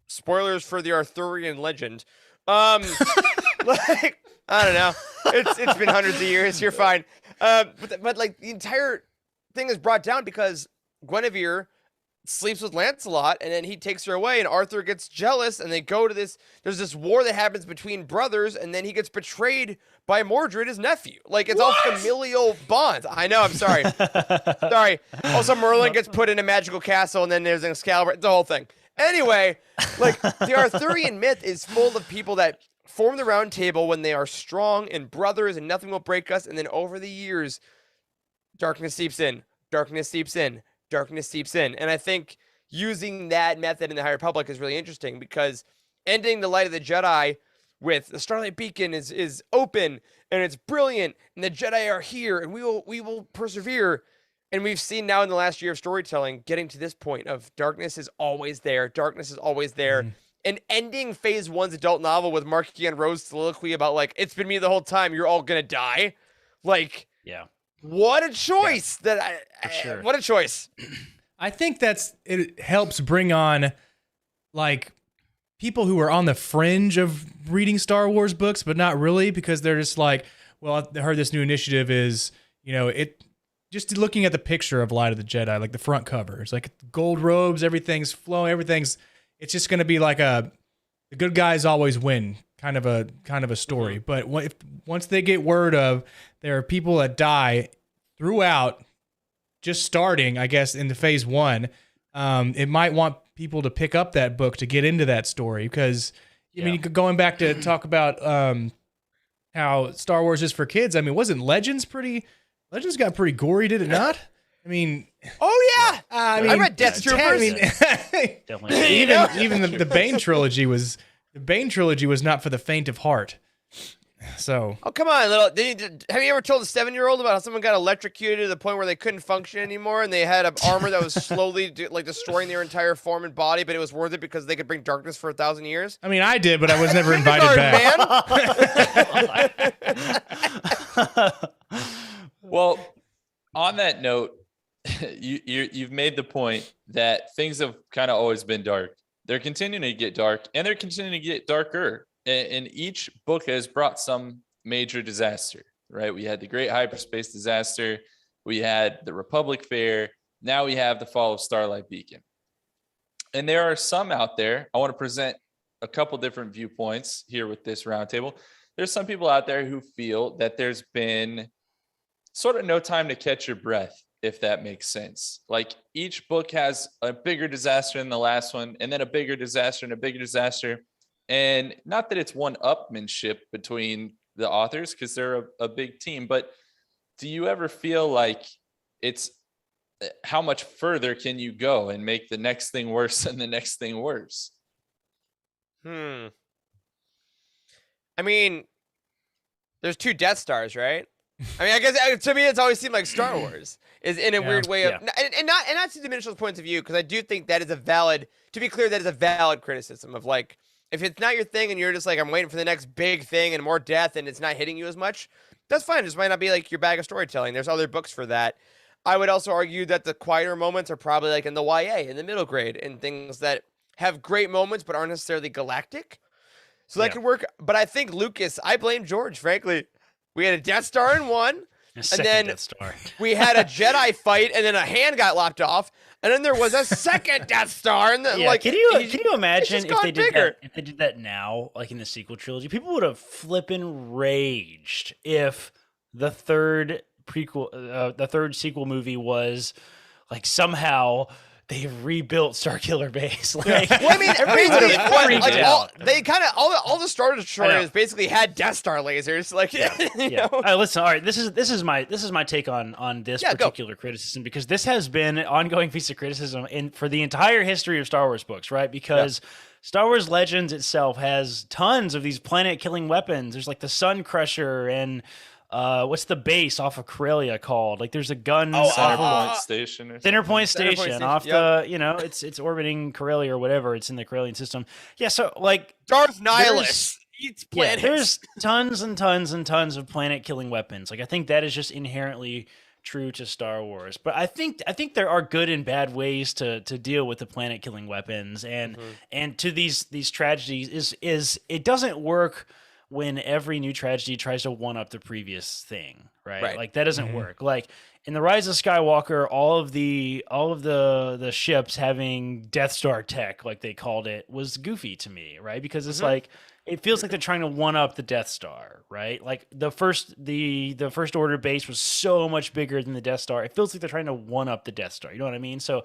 spoilers for the Arthurian legend. Like, I don't know. It's been hundreds of years. You're fine. But like, the entire thing is brought down because Guinevere sleeps with Lancelot, and then he takes her away, and Arthur gets jealous, and they go to this. There's this war that happens between brothers, and then he gets betrayed by Mordred, his nephew. Like, it's all familial bonds. I know. I'm sorry. Sorry. Also, Merlin gets put in a magical castle, and then there's an Excalibur. The whole thing. Anyway, like, the Arthurian myth is full of people that form the Round Table when they are strong and brothers, and nothing will break us. And then over the years, darkness seeps in. Darkness seeps in. Darkness seeps in. And I think using that method in the High Republic is really interesting, because ending the Light of the Jedi with the Starlight Beacon is open and it's brilliant, and the Jedi are here, and we will persevere. And we've seen now in the last year of storytelling, getting to this point of darkness is always there. Darkness is always there. And ending Phase 1's adult novel with Marky and Rose soliloquy about, like, it's been me the whole time, you're all gonna die. Like, yeah. What a choice! What a choice! I think it helps bring on, like, people who are on the fringe of reading Star Wars books, but not really, because they're just like, well, I heard this new initiative is, just looking at the picture of Light of the Jedi, like the front cover, it's like gold robes, everything's flowing, it's just going to be like the good guys always win kind of a story. But once they get word of there are people that die throughout, just starting, I guess, into Phase 1, it might want people to pick up that book to get into that story, because I mean, going back to talk about how Star Wars is for kids. I mean, wasn't Legends got pretty gory, did it not? I mean, I read Death Troopers. Definitely. Even the Bane trilogy was not for the faint of heart. So, come on, have you ever told a 7-year-old about how someone got electrocuted to the point where they couldn't function anymore, and they had an armor that was slowly destroying their entire form and body, but it was worth it because they could bring darkness for 1,000 years? I mean, I did, but I was never invited back. Well, on that note, you've made the point that things have kind of always been dark. They're continuing to get dark, and they're continuing to get darker. And each book has brought some major disaster, right? We had the Great Hyperspace Disaster. We had the Republic Fair. Now we have the Fall of Starlight Beacon. And there are some out there. I want to present a couple different viewpoints here with this roundtable. There's some people out there who feel that there's been sort of no time to catch your breath, if that makes sense. Like, each book has a bigger disaster than the last one, and then a bigger disaster and a bigger disaster. And not that it's one-upmanship between the authors, because they're a big team, but do you ever feel like it's how much further can you go and make the next thing worse and the next thing worse? I I mean, there's 2 Death Stars, right? I mean, I guess to me, it's always seemed like Star Wars is in a weird way of, and not to diminish those points of view, because I do think that is a valid. To be clear, that is a valid criticism of like, if it's not your thing and you're just like, I'm waiting for the next big thing and more death, and it's not hitting you as much, that's fine. It just might not be like your bag of storytelling. There's other books for that. I would also argue that the quieter moments are probably like in the YA, in the middle grade, and things that have great moments but aren't necessarily galactic. So that could work. But I think Lucas, I blame George, frankly. We had a Death Star in one, and then Death Star. we had a Jedi fight, and then a hand got lopped off, and then there was a second Death Star. And then, like, can you imagine if they did bigger. that? If they did that now, like in the sequel trilogy, people would have flippin' raged if the third sequel movie was like somehow they rebuilt Starkiller Base. Like, well, I mean, freaked out. they kind of all the Star Destroyers basically had Death Star lasers. Like, you know? All right, listen. All right, this is my take on this particular criticism, because this has been an ongoing piece of criticism for the entire history of Star Wars books, right? Because Star Wars Legends itself has tons of these planet-killing weapons. There's like the Sun Crusher and what's the base off of Corellia called? Like, there's a gun. Centerpoint Station. Centerpoint Station off the, it's orbiting Corellia or whatever. It's in the Corellian system. Yeah, so like Darth Nihilus eats planets. There's tons and tons and tons of planet-killing weapons. Like, I think that is just inherently true to Star Wars. But I think there are good and bad ways to deal with the planet-killing weapons, and to these tragedies is it doesn't work when every new tragedy tries to one up the previous thing, right? Like, that doesn't work. Like in the Rise of Skywalker, all of the ships having Death Star tech, like they called it, was goofy to me, right? Because it's like, it feels like they're trying to one up the Death Star, right? Like the first Order base was so much bigger than the Death Star. It feels like they're trying to one up the Death Star. You know what I mean? So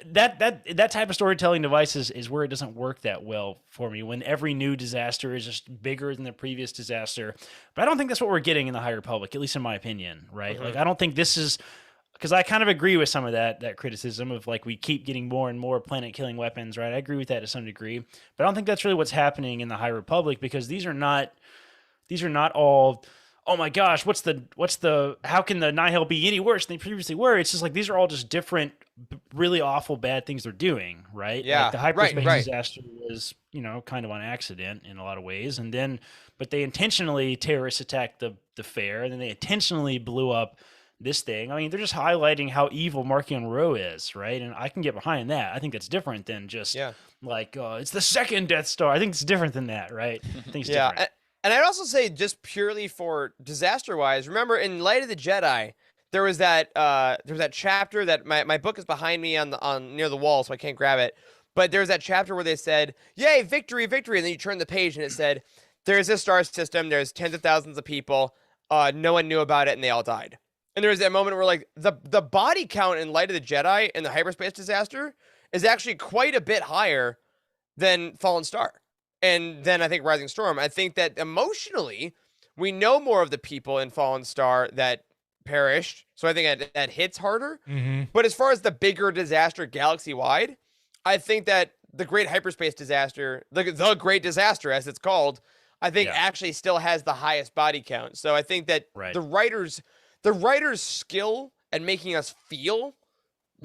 that type of storytelling device is where it doesn't work that well for me, when every new disaster is just bigger than the previous disaster. But I don't think that's what we're getting in the High Republic, at least in my opinion, right? Like, I don't think this is, because I kind of agree with some of that criticism of like, we keep getting more and more planet-killing weapons, right? I agree with that to some degree, but I don't think that's really what's happening in the High Republic, because these are not all, oh my gosh, how can the Nihil be any worse than they previously were? It's just like, these are all just different, really awful, bad things they're doing, right? Yeah, like the hyperspace disaster was, kind of on accident in a lot of ways, but they intentionally terrorist attacked the fair, and then they intentionally blew up this thing. I mean, they're just highlighting how evil Markian Ro is, right? And I can get behind that. I think that's different than just like, it's the second Death Star. I think it's different than that, right? I think it's different. And I'd also say, just purely for disaster-wise, remember in Light of the Jedi, there was that chapter that my book is behind me on near the wall, so I can't grab it. But there was that chapter where they said, "Yay, victory, victory!" And then you turn the page and it said, "There's this star system. There's tens of thousands of people. No one knew about it, and they all died." And there was that moment where, like, the body count in Light of the Jedi in the hyperspace disaster is actually quite a bit higher than Fallen Star. And then I think Rising Storm. I think that emotionally, we know more of the people in Fallen Star that perished. So I think that hits harder. But as far as the bigger disaster galaxy-wide, I think that the Great Hyperspace Disaster, the Great Disaster, as it's called, I think actually still has the highest body count. So I think that the writer's skill at making us feel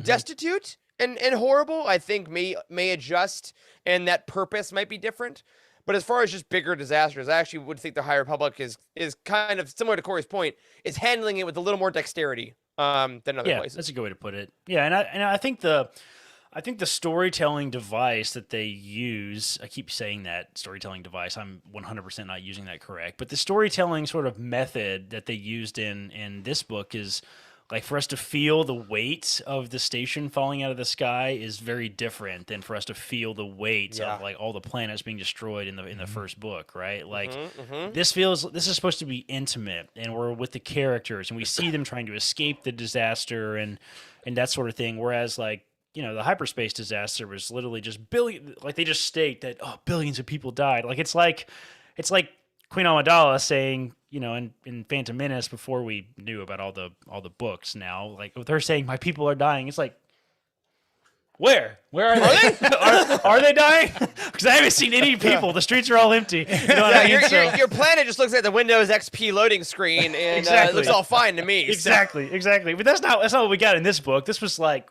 destitute and horrible, I think may adjust, and that purpose might be different. But as far as just bigger disasters, I actually would think the High Republic is kind of similar to Corey's point, is handling it with a little more dexterity than other places. That's a good way to put it. Yeah, and I think the storytelling device that they use, I keep saying that, storytelling device, I'm 100% not using that correct, but the storytelling sort of method that they used in this book is, like, for us to feel the weight of the station falling out of the sky is very different than for us to feel the weight of, like, all the planets being destroyed in the first book, right? Like, this is supposed to be intimate, and we're with the characters, and we see them trying to escape the disaster and that sort of thing, whereas, like, the hyperspace disaster was literally just like, they just state that, billions of people died. Like, it's like Queen Amidala saying, in Phantom Menace, before we knew about all the books now, like, with her saying, "My people are dying," it's like, Where are they? Are they dying? Because I haven't seen any people. The streets are all empty. You know what I mean? Your planet just looks like the Windows XP loading screen, and Exactly. it looks all fine to me. so- Exactly. But that's not what we got in this book. This was like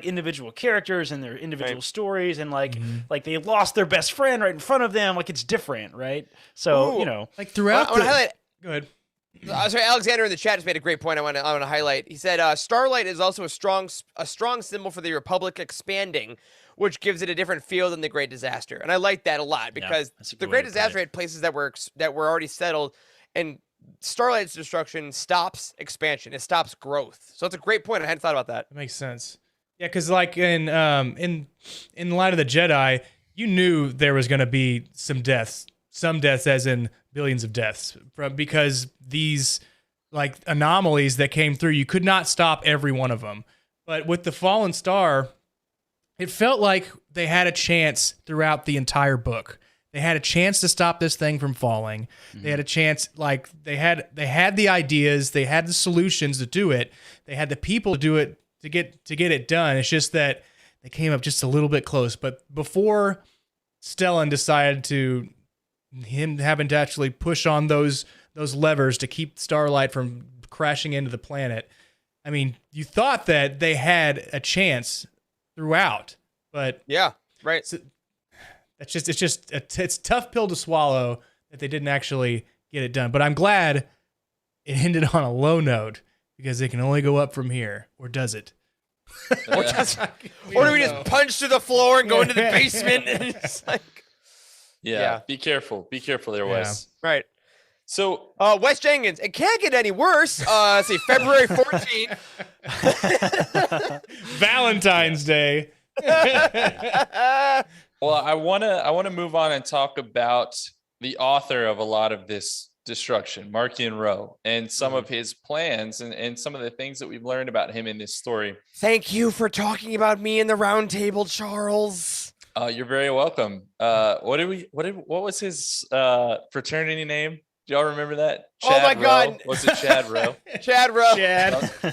individual characters and their individual stories, and like they lost their best friend right in front of them. Like it's different, right? So like throughout. I want to highlight. Go ahead. Sorry, Alexander in the chat just made a great point. I want to highlight. He said, "Starlight is also a strong symbol for the Republic expanding, which gives it a different feel than the Great Disaster." And I like that a lot because the Great Disaster had places that were already settled, and Starlight's destruction stops expansion. It stops growth. So it's a great point. I hadn't thought about that. That makes sense. Yeah, because like in Light of the Jedi, you knew there was going to be some deaths as in billions of deaths because these like anomalies that came through, you could not stop every one of them. But with the Fallen Star, it felt like they had a chance throughout the entire book. They had a chance to stop this thing from falling. They had a chance, like they had the ideas, they had the solutions to do it. They had the people to do it to get it done. It's just that they came up just a little bit close. But before Stellan decided him having to actually push on those levers to keep Starlight from crashing into the planet. I mean, you thought that they had a chance throughout, but yeah, right. It's a tough pill to swallow that they didn't actually get it done. But I'm glad it ended on a low note because it can only go up from here, or does it? Or do we just punch through the floor and go into the basement? And it's like, yeah. Be careful there, Wes. Right. So, Wes Jenkins, it can't get any worse. Let's see, February 14th. Valentine's Day. Well, I wanna move on and talk about the author of a lot of this destruction, Markian Rowe, and some of his plans and some of the things that we've learned about him in this story. Thank you for talking about me in the round table, Charles. You're very welcome. What was his fraternity name? Do y'all remember that? Oh my God. Was it Chad Rowe? Chad Rowe. Chad.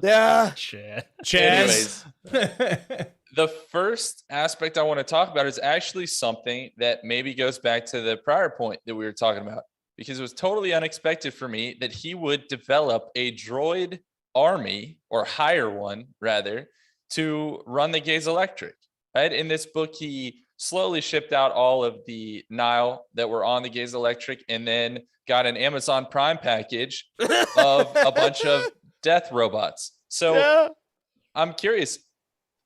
Yeah. Chad. Anyways, the first aspect I want to talk about is actually something that maybe goes back to the prior point that we were talking about, because it was totally unexpected for me that he would develop a droid army, or hire one rather, to run the Gaze Electric. Right? In this book, he slowly shipped out all of the Nile that were on the Gaze Electric, and then got an Amazon Prime package of a bunch of death robots. So I'm curious,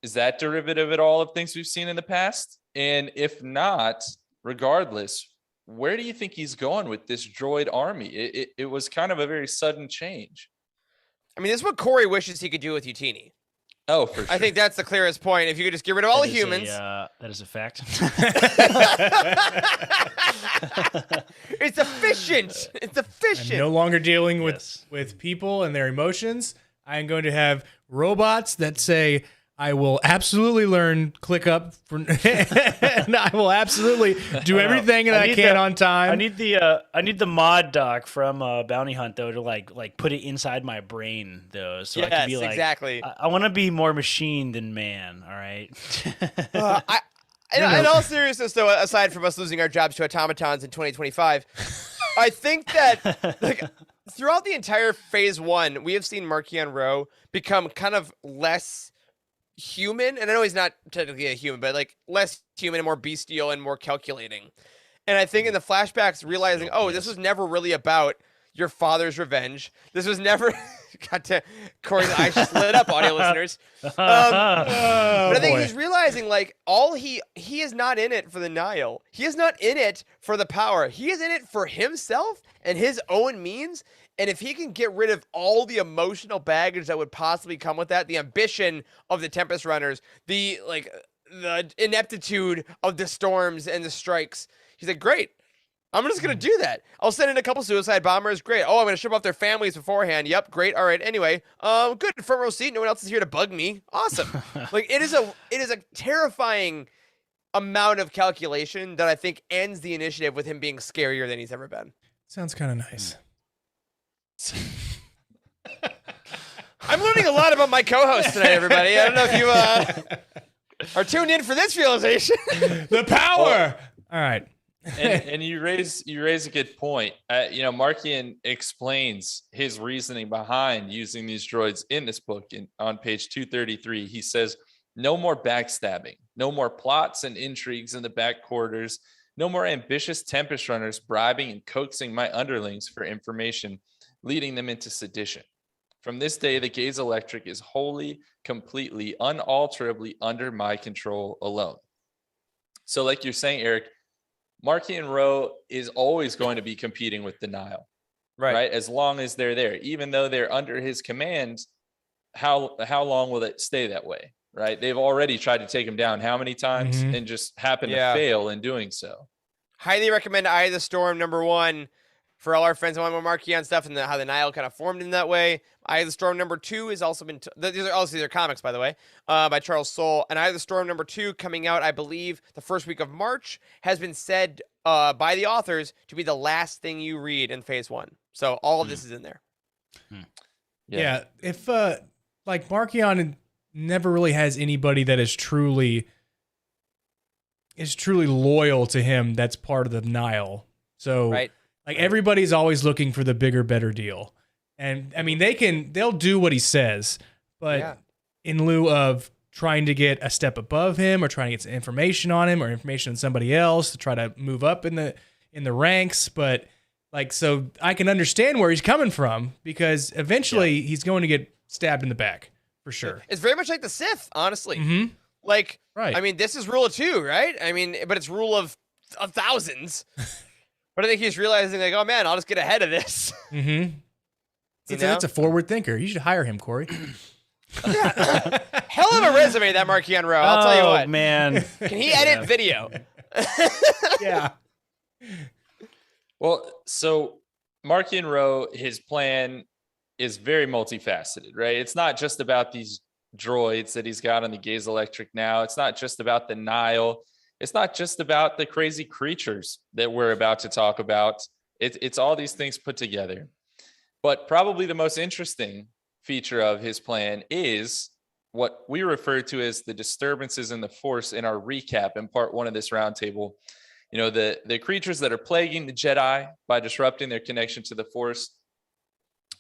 is that derivative at all of things we've seen in the past? And if not, regardless, where do you think he's going with this droid army? It was kind of a very sudden change. I mean, this is what Corey wishes he could do with Utini. Oh, for sure. I think that's the clearest point. If you could just get rid of all the humans. That is a fact. It's efficient. It's efficient. I'm no longer dealing with people and their emotions. I'm going to have robots that say, I will absolutely learn ClickUp and I will absolutely do everything that I can on time. I need the mod doc from Bounty Hunt though to like put it inside my brain though, so I can be like, exactly. I want to be more machine than man. All right. In all seriousness, though, aside from us losing our jobs to automatons in 2025, I think that like throughout the entire phase 1, we have seen Markian Rowe become kind of less human, and I know he's not technically a human, but like less human and more bestial and more calculating. And I think in the flashbacks, realizing, this was never really about your father's revenge. This was never got to Corey's eyes just lit up, audio listeners. But I think he's realizing like he is not in it for the Nile. He is not in it for the power. He is in it for himself and his own means. And if he can get rid of all the emotional baggage that would possibly come with that, the ambition of the Tempest Runners, the ineptitude of the storms and the strikes, he's like, great. I'm just going to do that. I'll send in a couple suicide bombers. Great. Oh, I'm going to ship off their families beforehand. Yep. Great. All right. Anyway, good. Front row seat. No one else is here to bug me. Awesome. Like it is a terrifying amount of calculation that I think ends the initiative with him being scarier than he's ever been. Sounds kind of nice. I'm learning a lot about my co-host tonight, everybody. I don't know if you are tuned in for this realization. The power. All right. and you raise a good point. Markian explains his reasoning behind using these droids in this book. On page 233, he says, "No more backstabbing, no more plots and intrigues in the back quarters, no more ambitious Tempest runners bribing and coaxing my underlings for information, leading them into sedition. From this day, the Gaze Electric is wholly, completely, unalterably under my control alone." So like you're saying, Eric, Markian Rowe is always going to be competing with denial, right? As long as they're there, even though they're under his command, how long will it stay that way, right? They've already tried to take him down how many times and just happen to fail in doing so. Highly recommend Eye of the Storm #1 for all our friends who want more Markian stuff and how the Nile kind of formed in that way. Eye of the Storm #2 has also been, these are obviously their comics, by the way, by Charles Soule. And Eye of the Storm #2 coming out, I believe, the first week of March, has been said by the authors to be the last thing you read in phase 1. So all of this is in there. Yeah. If like Markian never really has anybody that is truly loyal to him that's part of the Nile. So like everybody's always looking for the bigger, better deal. And I mean, they'll do what he says, but in lieu of trying to get a step above him or trying to get some information on him or information on somebody else to try to move up in the ranks. But like, so I can understand where he's coming from because eventually he's going to get stabbed in the back for sure. It's very much like the Sith, honestly. Mm-hmm. Like, right. I mean, this is rule of 2, right? I mean, but it's rule of thousands. But I think he's realizing, like, oh man, I'll just get ahead of this. Mm-hmm. That's a forward thinker. You should hire him, Corey. Hell of a resume, that Markian Rowe. I'll tell you what. Man. Can he edit video? Yeah. Well, so Markian Rowe, his plan is very multifaceted, right? It's not just about these droids that he's got on the Gaze Electric now. It's not just about the Nile. It's not just about the crazy creatures that we're about to talk about. It's all these things put together. But probably the most interesting feature of his plan is what we refer to as the disturbances in the Force in our recap in part 1 of this roundtable. You know, the creatures that are plaguing the Jedi by disrupting their connection to the Force.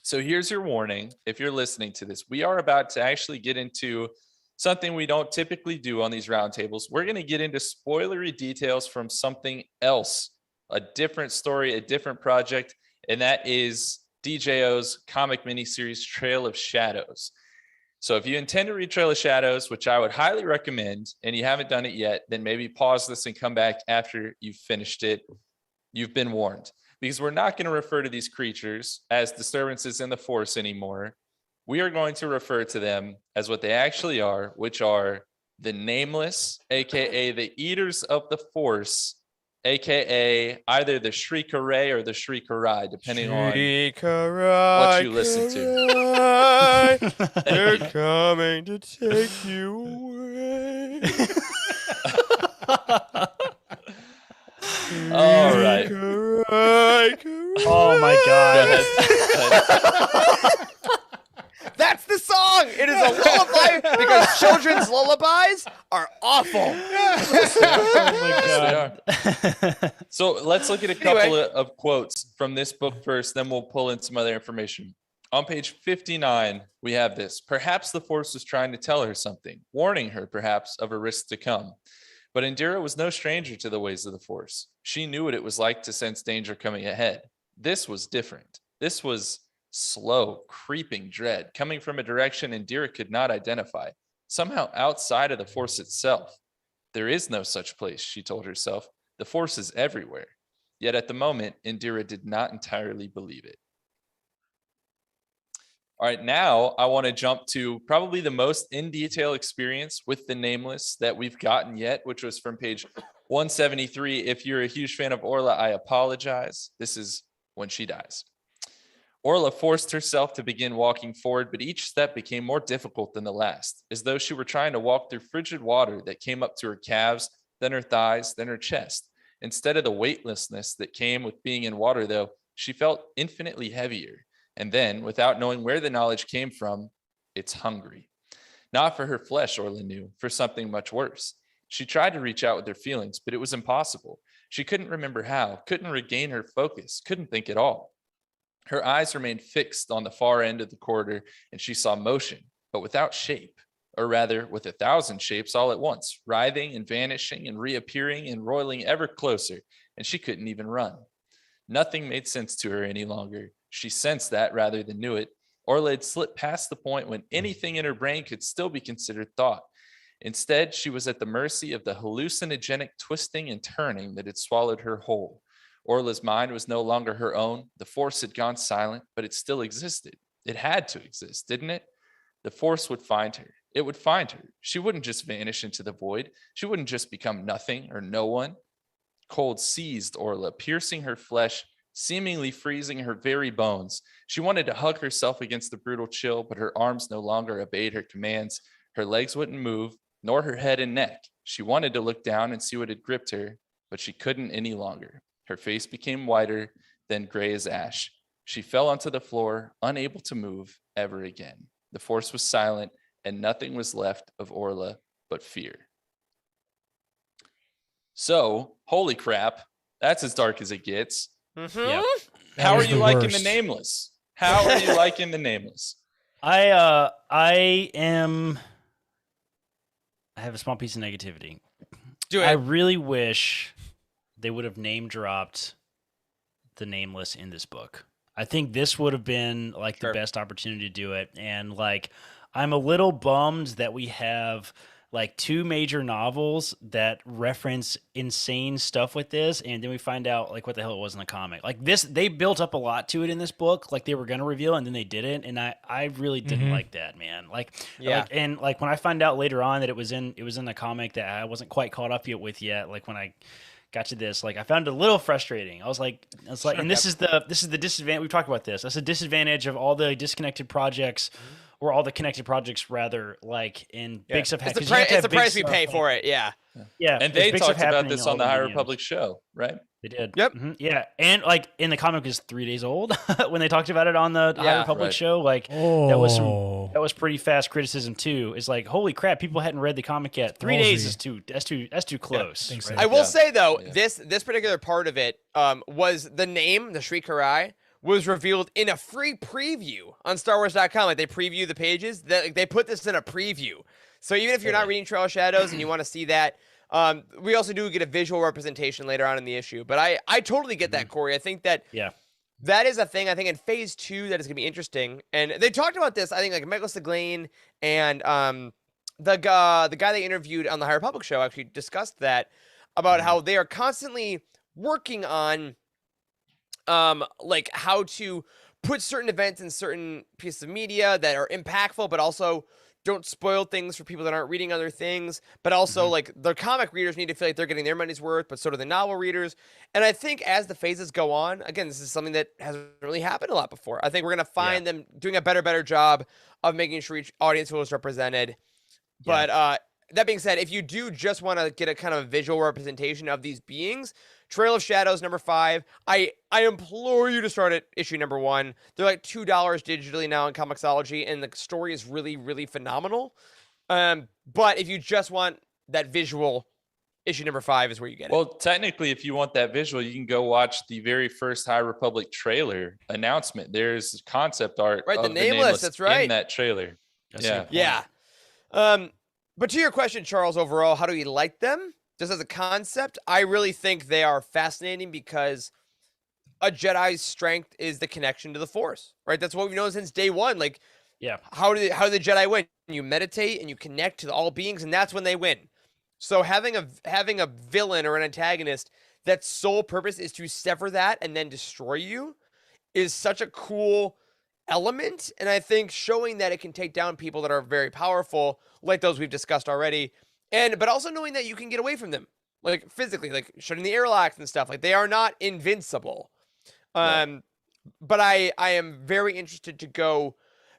So here's your warning. If you're listening to this, we are about to actually get into something we don't typically do on these roundtables. We're going to get into spoilery details from something else, a different story, a different project, and that is DJO's comic miniseries Trail of Shadows. So if you intend to read Trail of Shadows, which I would highly recommend, and you haven't done it yet, then maybe pause this and come back after you've finished it. You've been warned, because we're not going to refer to these creatures as disturbances in the Force anymore. We are going to refer to them as what they actually are, which are the Nameless, aka the Eaters of the Force, aka either the Shriekeray or the Shriekerai, depending on what you listen to. They're coming to take you away. All right. Oh my God. That's the song. It is a lullaby because children's lullabies are awful. Oh my God. So let's look at a couple of quotes from this book first, then we'll pull in some other information. On page 59, we have this. Perhaps the Force was trying to tell her something, warning her perhaps of a risk to come. But Indira was no stranger to the ways of the Force. She knew what it was like to sense danger coming ahead. This was different. This was slow, creeping dread coming from a direction Indira could not identify, somehow outside of the Force itself. There is no such place, she told herself. The Force is everywhere. Yet at the moment, Indira did not entirely believe it. All right, now I want to jump to probably the most in detail experience with the Nameless that we've gotten yet, which was from page 173. If you're a huge fan of Orla, I apologize. This is when she dies. Orla forced herself to begin walking forward, but each step became more difficult than the last, as though she were trying to walk through frigid water that came up to her calves, then her thighs, then her chest. Instead of the weightlessness that came with being in water, though, she felt infinitely heavier. And then, without knowing where the knowledge came from, it's hungry. Not for her flesh, Orla knew, for something much worse. She tried to reach out with her feelings, but it was impossible. She couldn't remember how, couldn't regain her focus, couldn't think at all. Her eyes remained fixed on the far end of the corridor, and she saw motion, but without shape, or rather with 1,000 shapes all at once, writhing and vanishing and reappearing and roiling ever closer, and she couldn't even run. Nothing made sense to her any longer. She sensed that rather than knew it. Orla had slipped past the point when anything in her brain could still be considered thought. Instead, she was at the mercy of the hallucinogenic twisting and turning that had swallowed her whole. Orla's mind was no longer her own. The force had gone silent, but it still existed. It had to exist, didn't it? The force would find her. It would find her. She wouldn't just vanish into the void. She wouldn't just become nothing or no one. Cold seized Orla, piercing her flesh, seemingly freezing her very bones. She wanted to hug herself against the brutal chill, but her arms no longer obeyed her commands. Her legs wouldn't move, nor her head and neck. She wanted to look down and see what had gripped her, but she couldn't any longer. Her face became whiter, then gray as ash. She fell onto the floor, unable to move ever again. The force was silent, and nothing was left of Orla but fear. So, holy crap, that's as dark as it gets. Yeah. How are you liking worst. the Nameless? How are you liking the Nameless? I have a small piece of negativity. Do it. I really wish they would have name dropped the Nameless in this book. I think this would have been like the best opportunity to do it. And like, I'm a little bummed that we have like 2 major novels that reference insane stuff with this, and then we find out like what the hell it was in the comic. Like this, they built up a lot to it in this book, like they were gonna reveal, and then they didn't, and I really didn't like that, man. Like, and like when I find out later on that it was in the comic that I wasn't quite caught up yet, like when I got to this, like I found it a little frustrating. I was like, and this is the disadvantage. We've talked about this. That's a disadvantage of all the disconnected projects. Or all the connected projects, rather, like in big stuff. It's the price we pay for it. Yeah. Yeah. And they talked about this on the High Republic show, right? They did. Yep. Yeah. And like in the comic is 3 days old when they talked about it on the High Republic show. Like that was pretty fast criticism too. It's like, holy crap, people hadn't read the comic yet. 3 days is too close. Yeah, right? I will say though, this particular part of it was the name, the Shri Karai, was revealed in a free preview on StarWars.com. Like they preview the pages. They put this in a preview. So even if you're not reading Trail of Shadows and you want to see that, we also do get a visual representation later on in the issue. But I totally get that, Corey. I think that that is a thing. I think in phase 2 that is going to be interesting. And they talked about this. I think like Michael Seglain and the guy they interviewed on the High Republic show actually discussed that about how they are constantly working on like how to put certain events in certain pieces of media that are impactful, but also don't spoil things for people that aren't reading other things. But also, like, the comic readers need to feel like they're getting their money's worth, but so do the novel readers. And I think as the phases go on, again, this is something that hasn't really happened a lot before. I think we're going to find them doing a better job of making sure each audience was represented. But that being said, if you do just want to get a kind of a visual representation of these beings, Trail of Shadows #5. I implore you to start at issue #1. They're like $2 digitally now in Comixology, and the story is really, really phenomenal. But if you just want that visual, issue #5 is where you get it. Well, technically, if you want that visual, you can go watch the very first High Republic trailer announcement. There's concept art right, of the Nameless. That's right. in that trailer. Yeah. But to your question, Charles, overall, how do you like them? Just as a concept, I really think they are fascinating because a Jedi's strength is the connection to the Force, right? That's what we've known since day one. Like, how do the Jedi win? You meditate and you connect to all beings, and that's when they win. So having a villain or an antagonist that's sole purpose is to sever that and then destroy you is such a cool element. And I think showing that it can take down people that are very powerful, like those we've discussed already, but also knowing that you can get away from them, like physically, like shutting the airlocks and stuff. Like they are not invincible. But I am very interested to go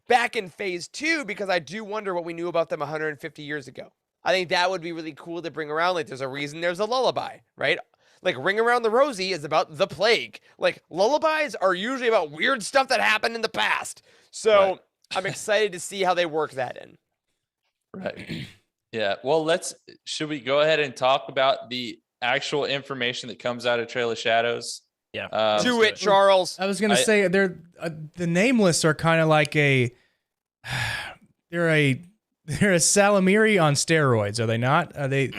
back in phase 2 because I do wonder what we knew about them 150 years ago. I think that would be really cool to bring around. Like there's a reason there's a lullaby, right? Like Ring Around the Rosie is about the plague. Like lullabies are usually about weird stuff that happened in the past. So I'm excited to see how they work that in. Right. Yeah. Well, should we go ahead and talk about the actual information that comes out of Trail of Shadows? Yeah. Do it, Charles. I was gonna say they're the nameless are kind of like they're a Salamiri on steroids, are they not? Are they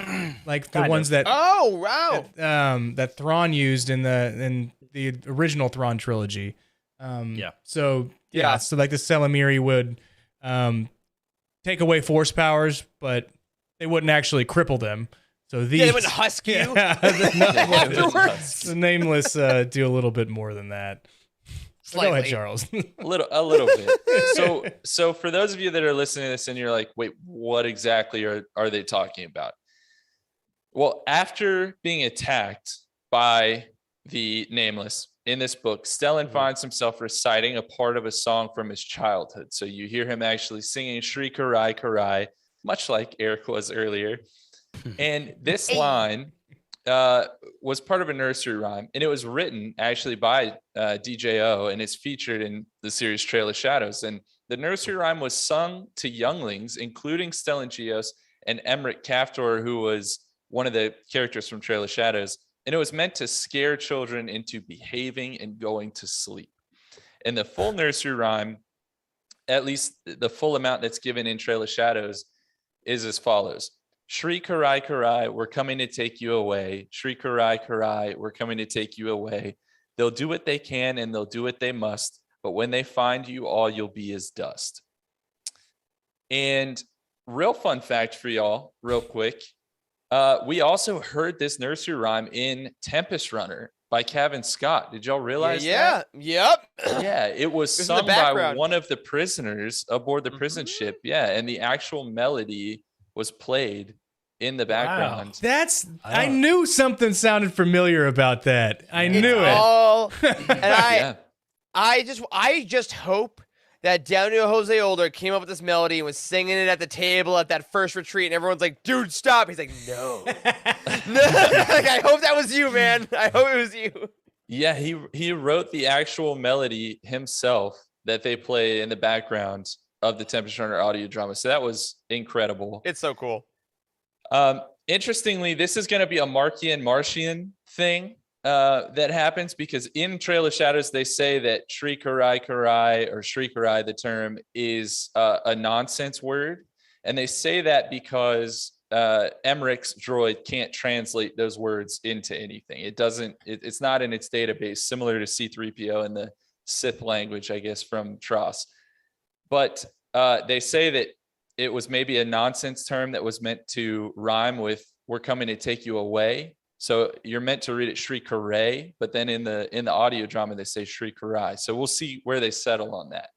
like the ones that that Thrawn used in the original Thrawn trilogy? So so like the Salamiri would take away force powers, but they wouldn't actually cripple them. So these they wouldn't husk you afterwards. The nameless do a little bit more than that. Go ahead, Charles. a little bit. So for those of you that are listening to this and you're like, wait, what exactly are they talking about? Well, after being attacked by the nameless in this book, Stellan finds himself reciting a part of a song from his childhood. So you hear him actually singing Shri Karai Karai, much like Eric was earlier. And this line was part of a nursery rhyme, and it was written actually by DJO, and it's featured in the series Trail of Shadows. And the nursery rhyme was sung to younglings, including Stellan Gios and Emmerich Kaftor, who was one of the characters from Trail of Shadows. And it was meant to scare children into behaving and going to sleep. And the full nursery rhyme, at least the full amount that's given in Trail of Shadows, is as follows. Shri Karai Karai, we're coming to take you away. Shri Karai Karai, we're coming to take you away. They'll do what they can and they'll do what they must. But when they find you, all you'll be is dust. And real fun fact for y'all, real quick. We also heard this nursery rhyme in Tempest Runner by Kevin Scott. Did y'all realize that? Yep. Yeah, it was sung by one of the prisoners aboard the prison ship. Yeah, and the actual melody was played in the background. I knew something sounded familiar about that. I knew it. And I just hope that Daniel Jose Older came up with this melody and was singing it at the table at that first retreat, and everyone's like, dude, stop. He's like, no. Like, I hope that was you, man. I hope it was you. Yeah, he wrote the actual melody himself that they play in the background of the Tempest Runner audio drama. So that was incredible. It's so cool. Interestingly, this is going to be a Markian Martian thing that happens, because in Trail of Shadows, they say that Shri Karai Karai, or Shri Karai, the term, is a nonsense word. And they say that because Emmerich's droid can't translate those words into anything. It's not in its database, similar to C-3PO and the Sith language, I guess, from Tross. But they say that it was maybe a nonsense term that was meant to rhyme with "we're coming to take you away." So you're meant to read it Shri Karai, but then in the audio drama they say Shri Karai. So we'll see where they settle on that.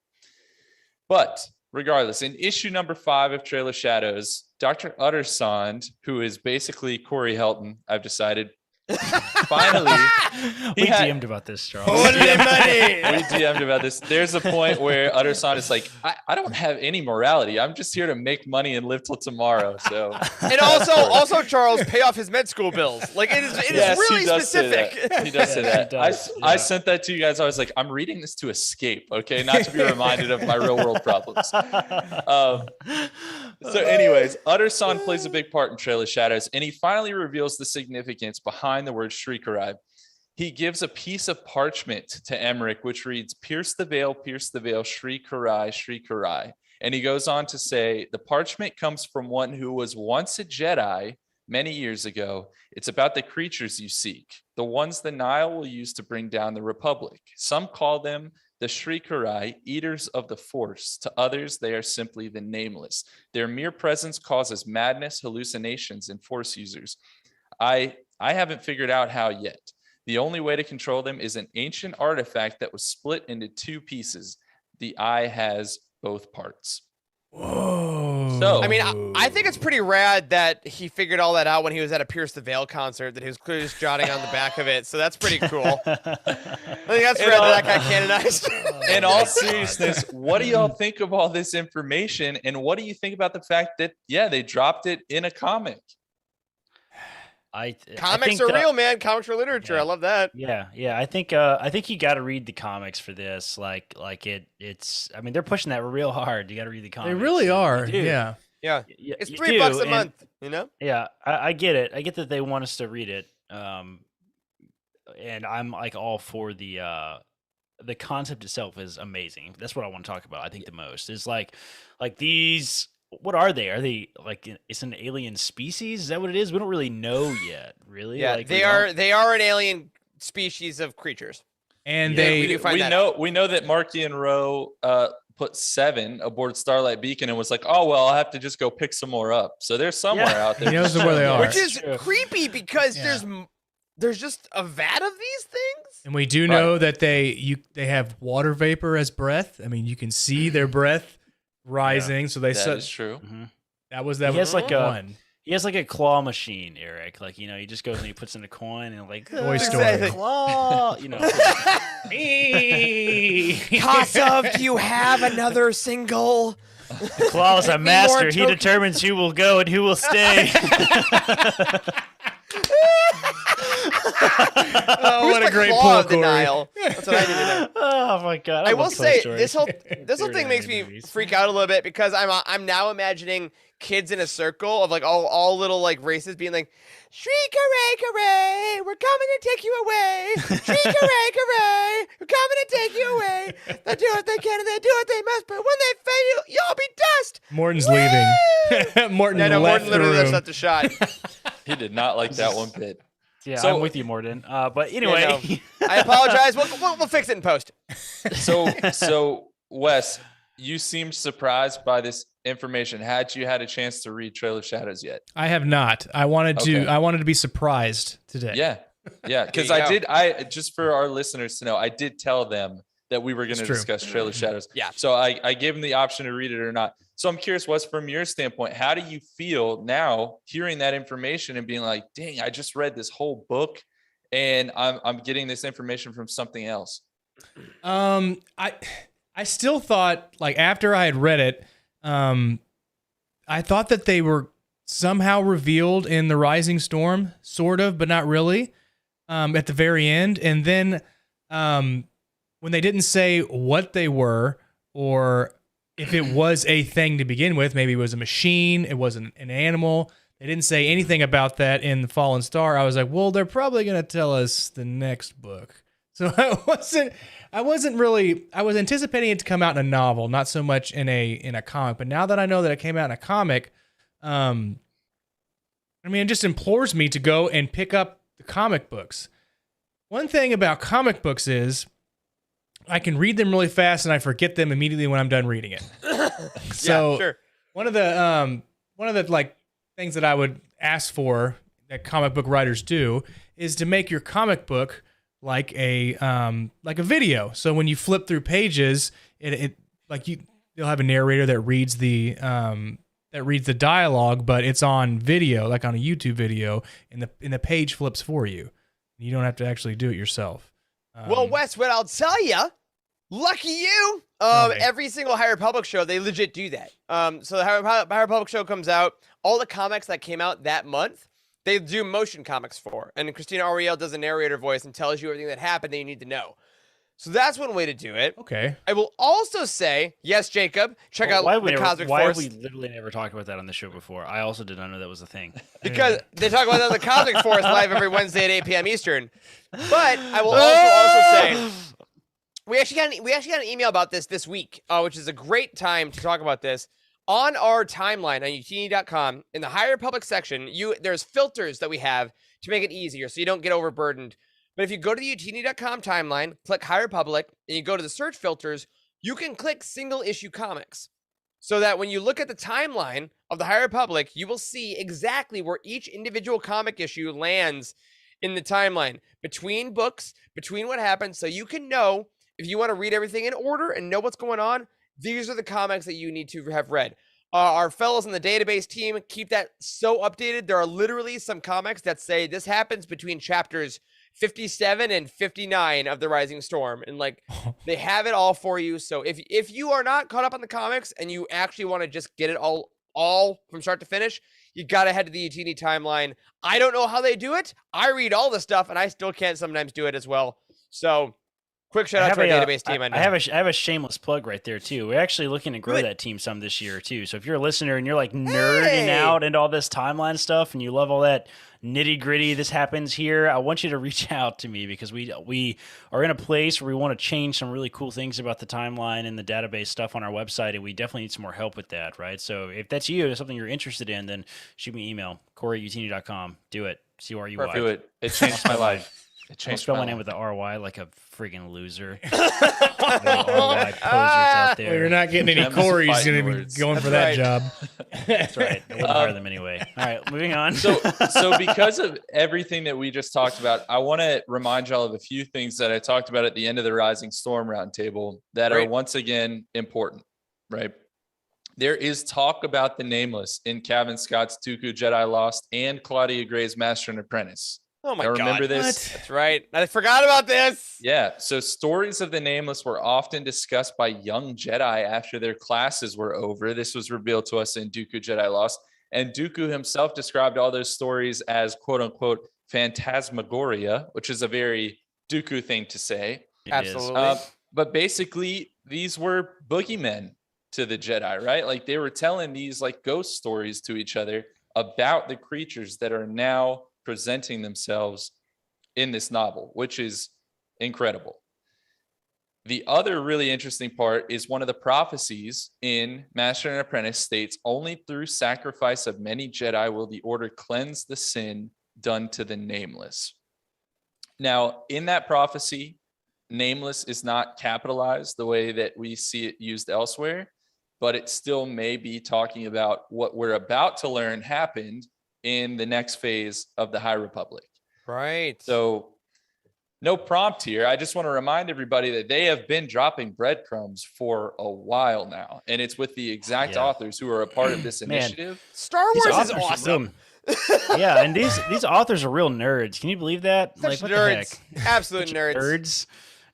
But regardless, in issue number 5 of Trail of Shadows, Dr. Uttersond, who is basically Corey Helton, I've decided, finally, we DM'd about this, Charles. We DM'd about this. There's a point where Uttersond is like, I don't have any morality. I'm just here to make money and live till tomorrow. So, and also Charles, pay off his med school bills. Like it is really specific. He does say that. I sent that to you guys. I was like, I'm reading this to escape, okay, not to be reminded of my real world problems. So anyways, Uttersond plays a big part in Trail of Shadows, and he finally reveals the significance behind the word Shri Karai. He gives a piece of parchment to Emmerich, which reads, pierce the veil, Shri Karai, Shri Karai. And he goes on to say, the parchment comes from one who was once a Jedi many years ago. It's about the creatures you seek, the ones the Nile will use to bring down the Republic. Some call them the Shri Karai, eaters of the Force. To others, they are simply the nameless. Their mere presence causes madness, hallucinations, and Force users. I haven't figured out how yet. The only way to control them is an ancient artifact that was split into 2 pieces. The eye has both parts. Whoa. So, I mean, I think it's pretty rad that he figured all that out when he was at a Pierce the Veil concert, that he was clearly just jotting on the back of it. So that's pretty cool. I think that's rad that got canonized. In all seriousness, what do y'all think of all this information? And what do you think about the fact that, they dropped it in a comic? Comics are real, man. Comics are literature. Yeah. I love that. Yeah. I think you got to read the comics for this. It's. I mean, they're pushing that real hard. You got to read the comics. They really are. Yeah. Yeah, Yeah, it's you $3 a do, and- month. You know. Yeah, I get it. I get that they want us to read it. And I'm like all for the concept itself is amazing. That's what I want to talk about. I think the most is like these. What are they? Are they like it's an alien species? Is that what it is? We don't really know yet. Really? Yeah, like, they are. They are an alien species of creatures. And Yeah, they we do find we that know we know that Marky and Rowe put 7 aboard Starlight Beacon and was like, oh well, I'll have to just go pick some more up. So they're somewhere out there. He knows where they are. Which is True. creepy because Yeah. there's just a vat of these things. And we do know that they have water vapor as breath. I mean, you can see their breath rising. So they That is true. that was He has like one. He has like a claw machine, Eric. Like, you know, he just goes and he puts in a coin and like Toy Story. claw. You know. Kasov, do you have another single? The claw is a More master. He tokens. determines who will go and who will stay. Oh, Who's what a the great claw pull, of Corey. denial? That's what I need to know. Oh my god! I love will Toy say Story. this whole Favorite thing makes me movies. freak out a little bit because I'm now imagining kids in a circle of like all little like races being like, shriek hooray, we're coming to take you away. Shriek hooray, we're coming to take you away. They do what they can and they do what they must, but when they fail, you'll be dust. Morton's Woo! leaving. Morton No, left Morton literally the room. left the shot. He did not like that one bit. Yeah, So- I'm with you, Morden. But anyway, no. I apologize. We'll fix it in post. So Wes, you seemed surprised by this information. Had you had a chance to read Trail of Shadows yet? I have not. I wanted to. Okay. I wanted to be surprised today. Yeah, because There you I just for our listeners to know, I did tell them that we were going It's to true. discuss Trail of Shadows. Yeah. So I gave them the option to read it or not. So I'm curious, Wes, from your standpoint, how do you feel now hearing that information and being like, dang, I just read this whole book and I'm getting this information from something else? I still thought, like, after I had read it, I thought that they were somehow revealed in the Rising Storm, sort of, but not really, at the very end. And then when they didn't say what they were or if it was a thing to begin with, maybe it was a machine, it wasn't an animal. They didn't say anything about that in the Fallen Star. I was like, well, they're probably going to tell us the next book. So I was anticipating it to come out in a novel, not so much in a comic. But now that I know that it came out in a comic, I mean, it just implores me to go and pick up the comic books. One thing about comic books is I can read them really fast and I forget them immediately when I'm done reading it. So yeah, sure. one of the like things that I would ask for that comic book writers do is to make your comic book like a video. So when you flip through pages, you'll have a narrator that reads the dialogue, but it's on video, like on a YouTube video, and the page flips for you. You don't have to actually do it yourself. Well, Wes, what I'll tell you, lucky you. Okay. Every single High Republic show, they legit do that. So the High Republic show comes out. All the comics that came out that month, they do motion comics for. And Christina Ariel does a narrator voice and tells you everything that happened that you need to know. So that's one way to do it. Okay. I will also say, yes, Jacob, check out why the Cosmic have Force. we literally never talked about that on the show before? I also did not know that was a thing. Because they talk about that on the Cosmic Force live every Wednesday at 8 p.m. Eastern. But I will also say, we actually got an email about this week, which is a great time to talk about this. On our timeline on utini.com, in the High Republic section, there's filters that we have to make it easier so you don't get overburdened. But if you go to the utini.com timeline, click High Republic, and you go to the search filters, you can click single issue comics. So that when you look at the timeline of the High Republic, you will see exactly where each individual comic issue lands in the timeline, between books, between what happens, so you can know if you want to read everything in order and know what's going on. These are the comics that you need to have read. Our fellows on the database team keep that so updated. There are literally some comics that say this happens between chapters 57 and 59 of the Rising Storm, and like they have it all for you. So if you are not caught up on the comics and you actually want to just get it all from start to finish, you gotta head to the Utini timeline. I don't know how they do it. I read all the stuff and I still can't sometimes do it as well. So Quick shout out to our database team. I know. I have a shameless plug right there too. We're actually looking to grow that team some this year too. So if you're a listener and you're like nerding out into all this timeline stuff and you love all that nitty gritty, this happens here, I want you to reach out to me because we are in a place where we want to change some really cool things about the timeline and the database stuff on our website, and we definitely need some more help with that, right? So if that's you, if something you're interested in, then shoot me an email, Corey@utini.com. Do it. CORUY. Do it. It changed my life. It changed spell my my name life. with the RY like a friggin' loser. RY posers out there. Well, you're not getting any Gemma's Corey's fighting going to be words. going That's for that right. job. That's right. I wouldn't hire them anyway. All right, moving on. So because of everything that we just talked about, I want to remind y'all of a few things that I talked about at the end of the Rising Storm Roundtable that are once again important, right? There is talk about the Nameless in Kevin Scott's Dooku Jedi Lost and Claudia Gray's Master and Apprentice. Oh my Y'all God. remember this? That's right. I forgot about this. Yeah. So stories of the Nameless were often discussed by young Jedi after their classes were over. This was revealed to us in Dooku Jedi Lost. And Dooku himself described all those stories as quote unquote phantasmagoria, which is a very Dooku thing to say. Absolutely. But basically, these were boogeymen to the Jedi, right? Like they were telling these like ghost stories to each other about the creatures that are now presenting themselves in this novel, which is incredible. The other really interesting part is one of the prophecies in Master and Apprentice states, only through sacrifice of many Jedi will the order cleanse the sin done to the Nameless. Now, in that prophecy, Nameless is not capitalized the way that we see it used elsewhere, but it still may be talking about what we're about to learn happened in the next phase of the High Republic. Right. So no prompt here. I just want to remind everybody that they have been dropping breadcrumbs for a while now, and it's with the exact authors who are a part of this initiative. Star These Wars is authors are awesome. yeah, and these authors are real nerds. Can you believe that? Such what nerds. the heck? Absolute nerds.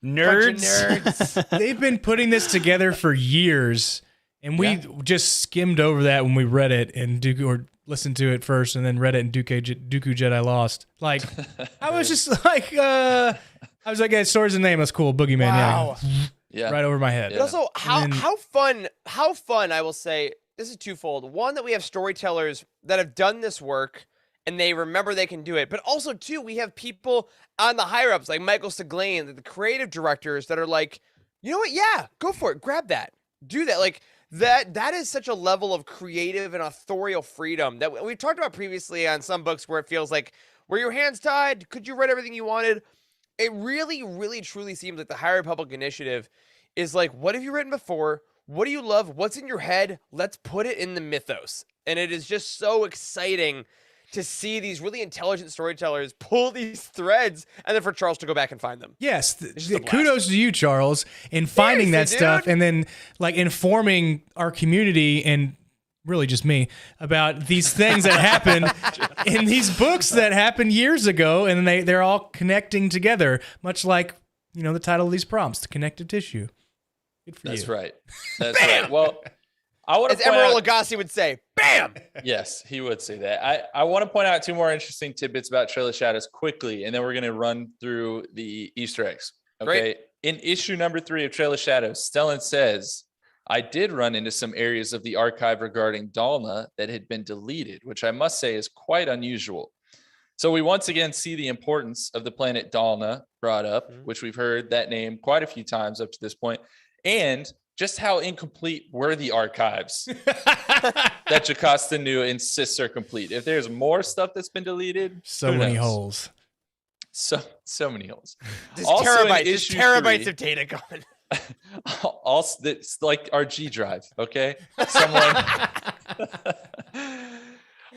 Nerds. Nerds. They've been putting this together for years, and we just skimmed over that when we read it and Dooku, or listened to it first and then read it in Dooku Jedi Lost. Like, I was just like, yeah, Swords and Nameless, cool, Boogeyman, Wow. Yeah. right over my head. But also, And then- how fun, I will say, this is twofold. One, that we have storytellers that have done this work and they remember they can do it. But also, two, we have people on the higher ups like Michael Seglain, the creative directors that are like, you know what? Yeah, go for it. Grab that. Do that. Like, that is such a level of creative and authorial freedom that we've talked about previously on some books where it feels like, were your hands tied? Could you write everything you wanted? It really, really, truly seems like the High Republic Initiative is like, what have you written before? What do you love? What's in your head? Let's put it in the mythos. And it is just so exciting to see these really intelligent storytellers pull these threads and then for Charles to go back and find them. Yes, just a blast. kudos to you, Charles, in finding that Seriously, stuff dude. and then like informing our community and really just me about these things that happen in these books that happened years ago, and they're all connecting together, much like the title of these prompts, the connective tissue. Good for That's you. right. That's right. Well, I want As to point Emerald out, Lagasse would say, bam! yes, he would say that. I want to point out two more interesting tidbits about Trail of Shadows quickly, and then we're going to run through the Easter eggs. Okay. Great. In issue number 3 of Trail of Shadows, Stellan says, I did run into some areas of the archive regarding Dalna that had been deleted, which I must say is quite unusual. So we once again see the importance of the planet Dalna brought up, which we've heard that name quite a few times up to this point, and just how incomplete were the archives that Jocasta Nu insists are complete. If there's more stuff that's been deleted, So who many knows? holes. So many holes. Just Also in terabytes, issue terabytes 3 of data gone. Also, it's like our G drive. Okay. Someone.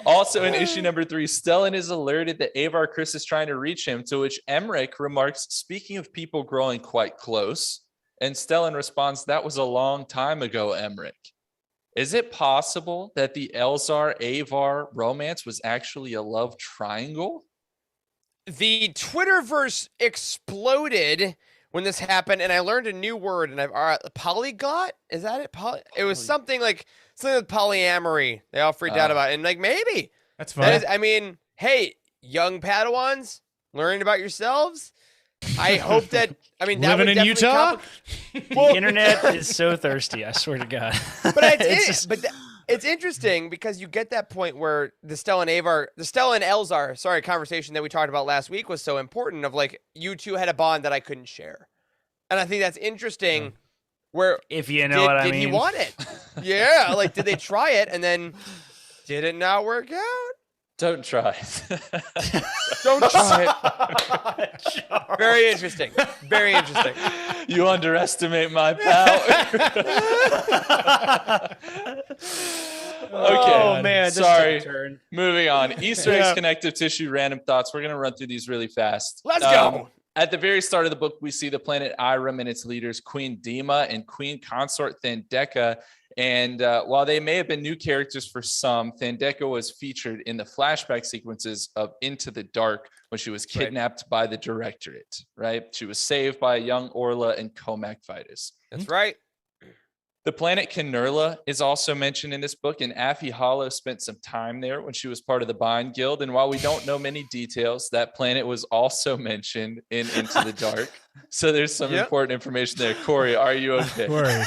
Also in issue number 3, Stellan is alerted that Avar Kriss is trying to reach him, to which Emmerich remarks, speaking of people growing quite close. And Stellan responds, that was a long time ago, Emmerich. Is it possible that the Elzar-Avar romance was actually a love triangle? The Twitterverse exploded when this happened, and I learned a new word. And polyglot, is that it? It was something with polyamory. They all freaked out about it, and like maybe That's fine. I mean, hey, young Padawans, learning about yourselves. I hope that. I mean, that Living would in definitely Utah? The internet is so thirsty. I swear to God. But it's interesting because you get that point where the Stella and Elzar, conversation that we talked about last week was so important. Of like, you two had a bond that I couldn't share, and I think that's interesting. Where if you know what I mean, did he want it? Yeah, like did they try it and then did it not work out? Don't try it. Don't try it. Very interesting. Very interesting. You underestimate my power. Okay. Oh man, this sorry. took a turn. Moving on. Easter eggs, connective tissue, random thoughts. We're gonna run through these really fast. Let's go. At the very start of the book, we see the planet Irem and its leaders, Queen Dima and Queen Consort Thandeka. And while they may have been new characters for some, Thandeka was featured in the flashback sequences of Into the Dark when she was kidnapped by the Directorate, right? She was saved by young Orla and Comac Vitus. That's right. The planet Kinerla is also mentioned in this book, and Affie Hollow spent some time there when she was part of the Bind Guild. And while we don't know many details, that planet was also mentioned in Into the Dark. So there's some important information there. Corey, are you okay? Corey.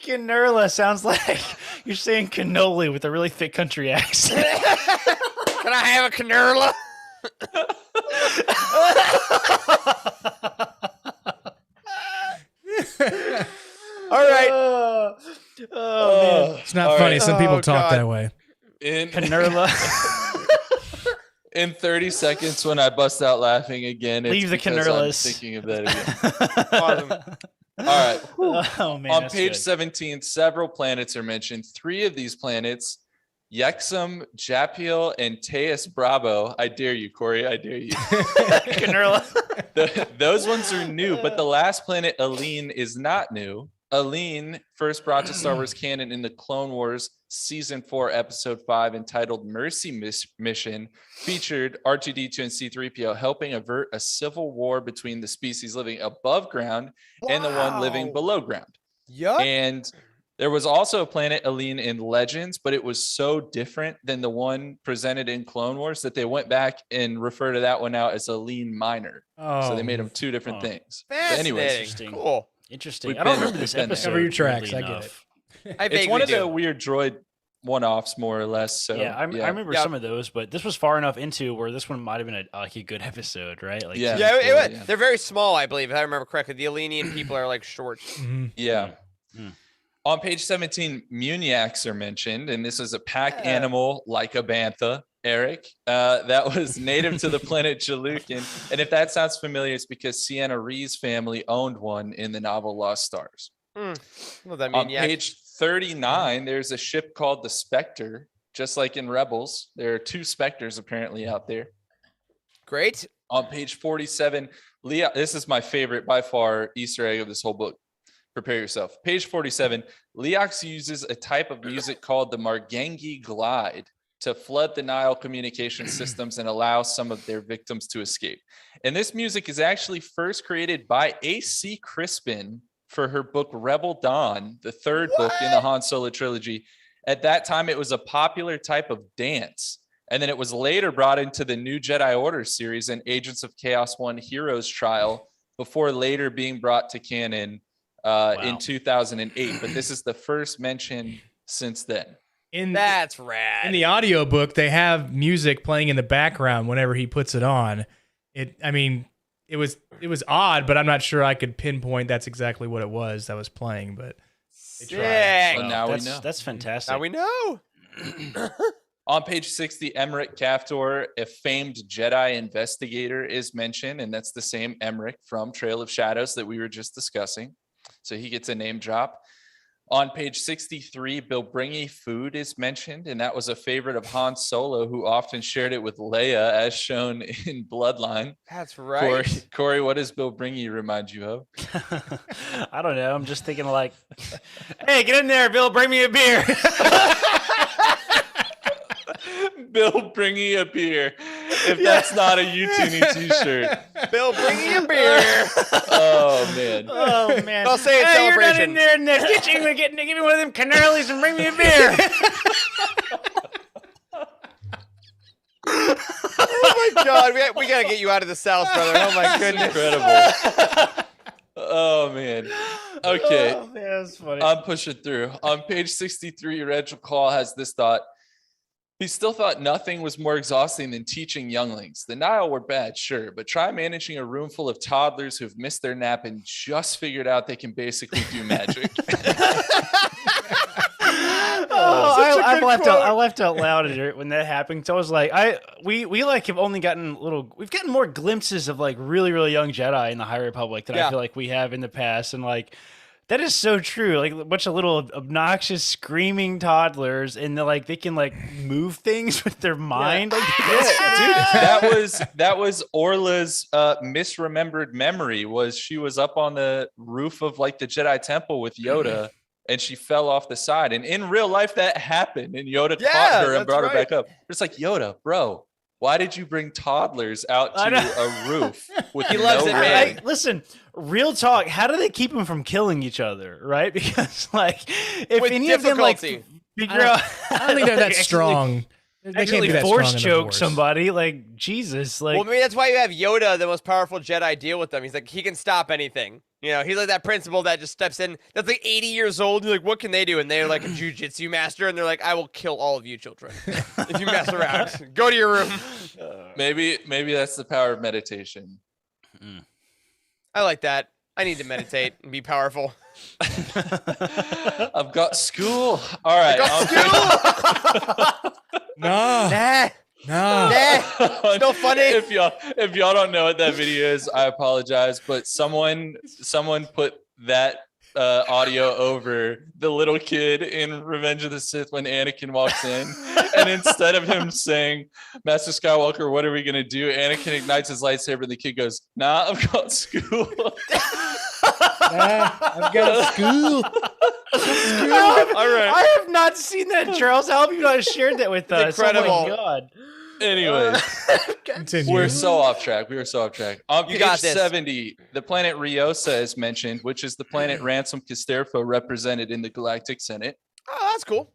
Kinerla sounds like you're saying cannoli with a really thick country accent. Can I have a Kinerla? All right. Oh man. It's not funny. right. Some people talk God. that way. In Kinerla. in 30 seconds, when I bust out laughing again, it's Leave the because I'm Kinerlas. thinking of that again. Awesome. All right. Oh man. On that's page good. 17, several planets are mentioned. 3 of these planets, Yexum, Japiel, and Teus Bravo. I dare you, Corey. I dare you. Kinerla. Those ones are new, but the last planet, Aline, is not new. Aline, first brought to Star Wars canon in the Clone Wars Season 4, Episode 5, entitled Mercy Mission, featured R2-D2 and C-3PO helping avert a civil war between the species living above ground and the one living below ground. Yup. And there was also a planet Aline in Legends, but it was so different than the one presented in Clone Wars that they went back and referred to that one out as Aline Minor. So they made them 2 different things. But anyways, Fascinating. Cool. Interesting. We've I don't been- remember this we've been there. episode. Cover your tracks, weirdly I get enough. I it's vaguely one of do. the weird droid one-offs, more or less. So Yeah, I remember Yeah. some of those, but this was far enough into where this one might have been a good episode, right? Like, Yeah. Yeah, Yeah. they're very small, I believe, if I remember correctly. The Alenian people are like short. Yeah. Mm. On page 17, Muniacs are mentioned, and this is a pack animal like a bantha, Eric, that was native to the planet Jaluk. And if that sounds familiar, it's because Sienna Ree's family owned one in the novel Lost Stars. What does that On mean? page 39, there's a ship called the Spectre, just like in Rebels. There are 2 Spectres apparently out there. Great. On page 47, Leah, this is my favorite by far Easter egg of this whole book. Prepare yourself. Page 47, Leox uses a type of music called the Margangi Glide to flood the Nile communication systems and allow some of their victims to escape. And this music is actually first created by A.C. Crispin for her book Rebel Dawn, the 3rd book in the Han Solo trilogy. At that time, it was a popular type of dance. And then it was later brought into the New Jedi Order series and Agents of Chaos 1 Heroes Trial before later being brought to canon in 2008. But this is the first mention since then. That's rad. In the audiobook, they have music playing in the background whenever he puts it on. It was odd, but I'm not sure I could pinpoint that's exactly what it was that was playing, but they tried. Sick. Well, now we that's, know. That's fantastic. Now we know. On page 60, Emmerich Kaftor, a famed Jedi investigator, is mentioned, and that's the same Emmerich from Trail of Shadows that we were just discussing. So he gets a name drop. On page 63, Bilbringi food is mentioned, and that was a favorite of Han Solo, who often shared it with Leia, as shown in Bloodline. That's right. Corey, what does Bilbringi remind you of? I don't know. I'm just thinking like, hey, get in there, Bill. Bring me a beer. Bill, bring me a beer. If that's not a U-Toonie t-shirt. Bill, bring me a beer. Oh, man. Oh man! I'll say it's hey, you're not celebration. in there in the kitchen. Give me one of them canarlies and bring me a beer. Oh my God, we gotta get you out of the South, brother. Oh my goodness. Incredible. Oh man. Okay. Oh, man, that's funny. I'm pushing through. On page 63, Rachel Call has this thought. He still thought nothing was more exhausting than teaching younglings. The Nile were bad, sure, but try managing a room full of toddlers who've missed their nap and just figured out they can basically do magic. I laughed out loud at it when that happened. So I was like, we like have only gotten we've gotten more glimpses of like really, really young Jedi in the High Republic than I feel like we have in the past. And like, that is so true. Like a bunch of little obnoxious screaming toddlers, and they're like, they can like move things with their mind. Like, Dude, that was Orla's misremembered memory. Was she was up on the roof of like the Jedi Temple with Yoda, and she fell off the side. And in real life, that happened, and Yoda caught her and brought her back up. It's like, Yoda, bro, why did you bring toddlers out to a roof with He loves it, man. Listen, real talk. How do they keep them from killing each other? Right? Because like, if With any of them like difficulty. figure out, I don't think they're that strong. They can't actually be that force strong in the choke Force. somebody, like Jesus. Like, Well, maybe that's why you have Yoda, the most powerful Jedi, deal with them. He's like, he can stop anything. You know, he's like that principal that just steps in. That's like 80 years old. You're like, what can they do? And they're like a jujitsu master, and they're like, I will kill all of you children if you mess around. Go to your room. Maybe that's the power of meditation. I like that. I need to meditate and be powerful. I've got school. All right. No. Still funny. If y'all don't know what that video is, I apologize. But someone put that audio over the little kid in Revenge of the Sith when Anakin walks in, and instead of him saying, "Master Skywalker, what are we gonna do?" Anakin ignites his lightsaber, and the kid goes, "Nah, I've got school." I've got school. I have not seen that, Charles. How have you not shared that with us? incredible. Oh my God. Anyways, Continue. we're so off track. We were so off track. On You page got this. 70, the planet Riosa is mentioned, which is the planet Ransom Casterfo represented in the Galactic Senate. Oh, that's cool.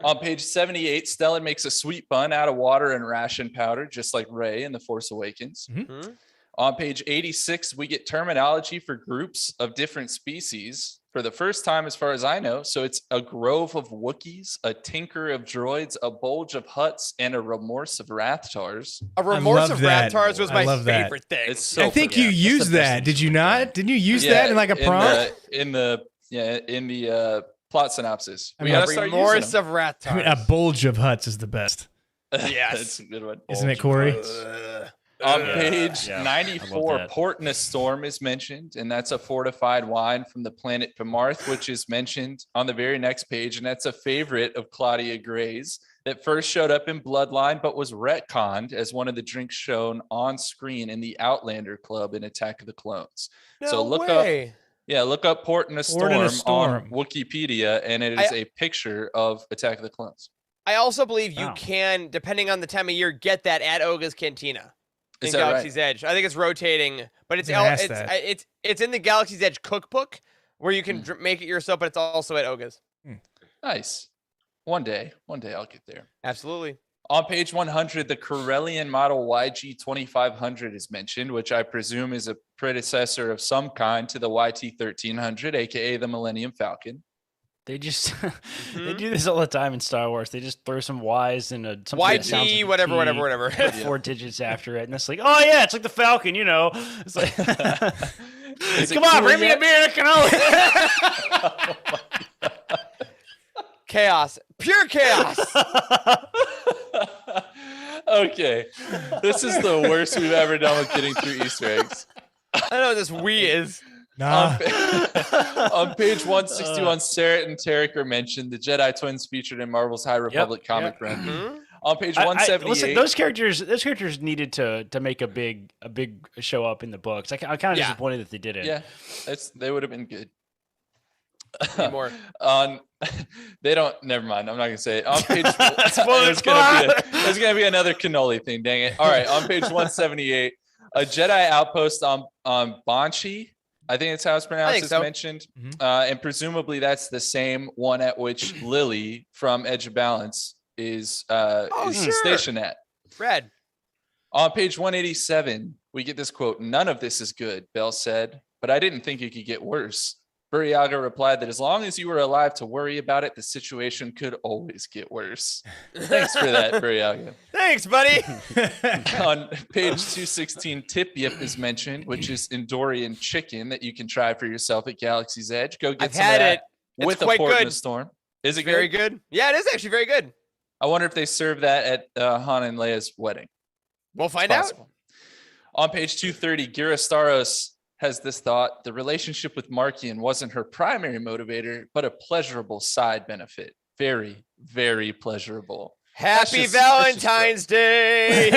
On page 78, Stellan makes a sweet bun out of water and ration powder, just like Rey in The Force Awakens. Mhm. On page 86, we get terminology for groups of different species for the first time, as far as I know. So it's a grove of Wookiees, a tinker of droids, a bulge of Hutts, and a remorse of Rathtars. A remorse love of that. Rathtars was I my love that. favorite thing. It's so I think funny. you used that. Did you not? Didn't you use that in like a prompt? In the plot synopsis. I We mean, gotta start using remorse them. of Rathtars. I mean, a bulge of huts is the best. Yes. That's a good one. Isn't it, Corey? On Yeah, page yeah, I love 94, that. Port in a Storm is mentioned, and that's a fortified wine from the planet Pamarth, which is mentioned on the very next page, and that's a favorite of Claudia Gray's that first showed up in Bloodline, but was retconned as one of the drinks shown on screen in the Outlander Club in Attack of the Clones. So look up Port in a Port in a Storm on Storm. Wikipedia, and it is a picture of Attack of the Clones. I also believe you Wow. can, depending on the time of year, get that at Oga's Cantina Is in that Galaxy's Edge. I think it's rotating, but it's I'm gonna ask that. it's in the Galaxy's Edge cookbook where you can make it yourself, but it's also at Oga's. Nice. One day I'll get there. Absolutely. On page 100, the Corellian model YG2500 is mentioned, which I presume is a predecessor of some kind to the YT1300, aka the Millennium Falcon. They just they do this all the time in Star Wars. They just throw some Y's and something that sounds like YT, a whatever. T, put 4 digits after it, and it's like, oh yeah, it's like the Falcon, you know. It's like, Is it come on, cool bring me a yet? beer and a cannoli. Chaos. Pure chaos. Okay, this is the worst we've ever done with getting through Easter eggs. I don't know what this we is. Nah. On page 161, Sarah and Tarek are mentioned. The Jedi twins featured in Marvel's High Republic comic run. Mhm. On page Listen, 178, those characters needed to make a big show up in the books. I'm kind of Yeah. disappointed that they didn't. yeah, they would have been good. Need more. On they don't. Never mind. I'm not gonna say it. On page Spoiler there's gonna be another cannoli thing. Dang it! All right. On page 178, a Jedi outpost on Banshee. I think that's how it's pronounced. Is so. mentioned, and presumably that's the same one at which Lily from Edge of Balance is sure. stationed at. Red. On page 187, we get this quote: "None of this is good," Bell said, "but I didn't think it could get worse." Burriaga replied that as long as you were alive to worry about it, the situation could always get worse. Thanks for that, Burriaga. Thanks, buddy. On page 216, Tip Yip is mentioned, which is Endorian chicken that you can try for yourself at Galaxy's Edge. Go get I've some had of that it. It's with a quite port in good. the storm. Is it Very good? good. Yeah, it is actually very good. I wonder if they serve that at Han and Leia's wedding. We'll find It's out. possible. On page 230, Gira Staros has this thought: the relationship with Markian wasn't her primary motivator, but a pleasurable side benefit. Very, very pleasurable. Happy just- Valentine's Day.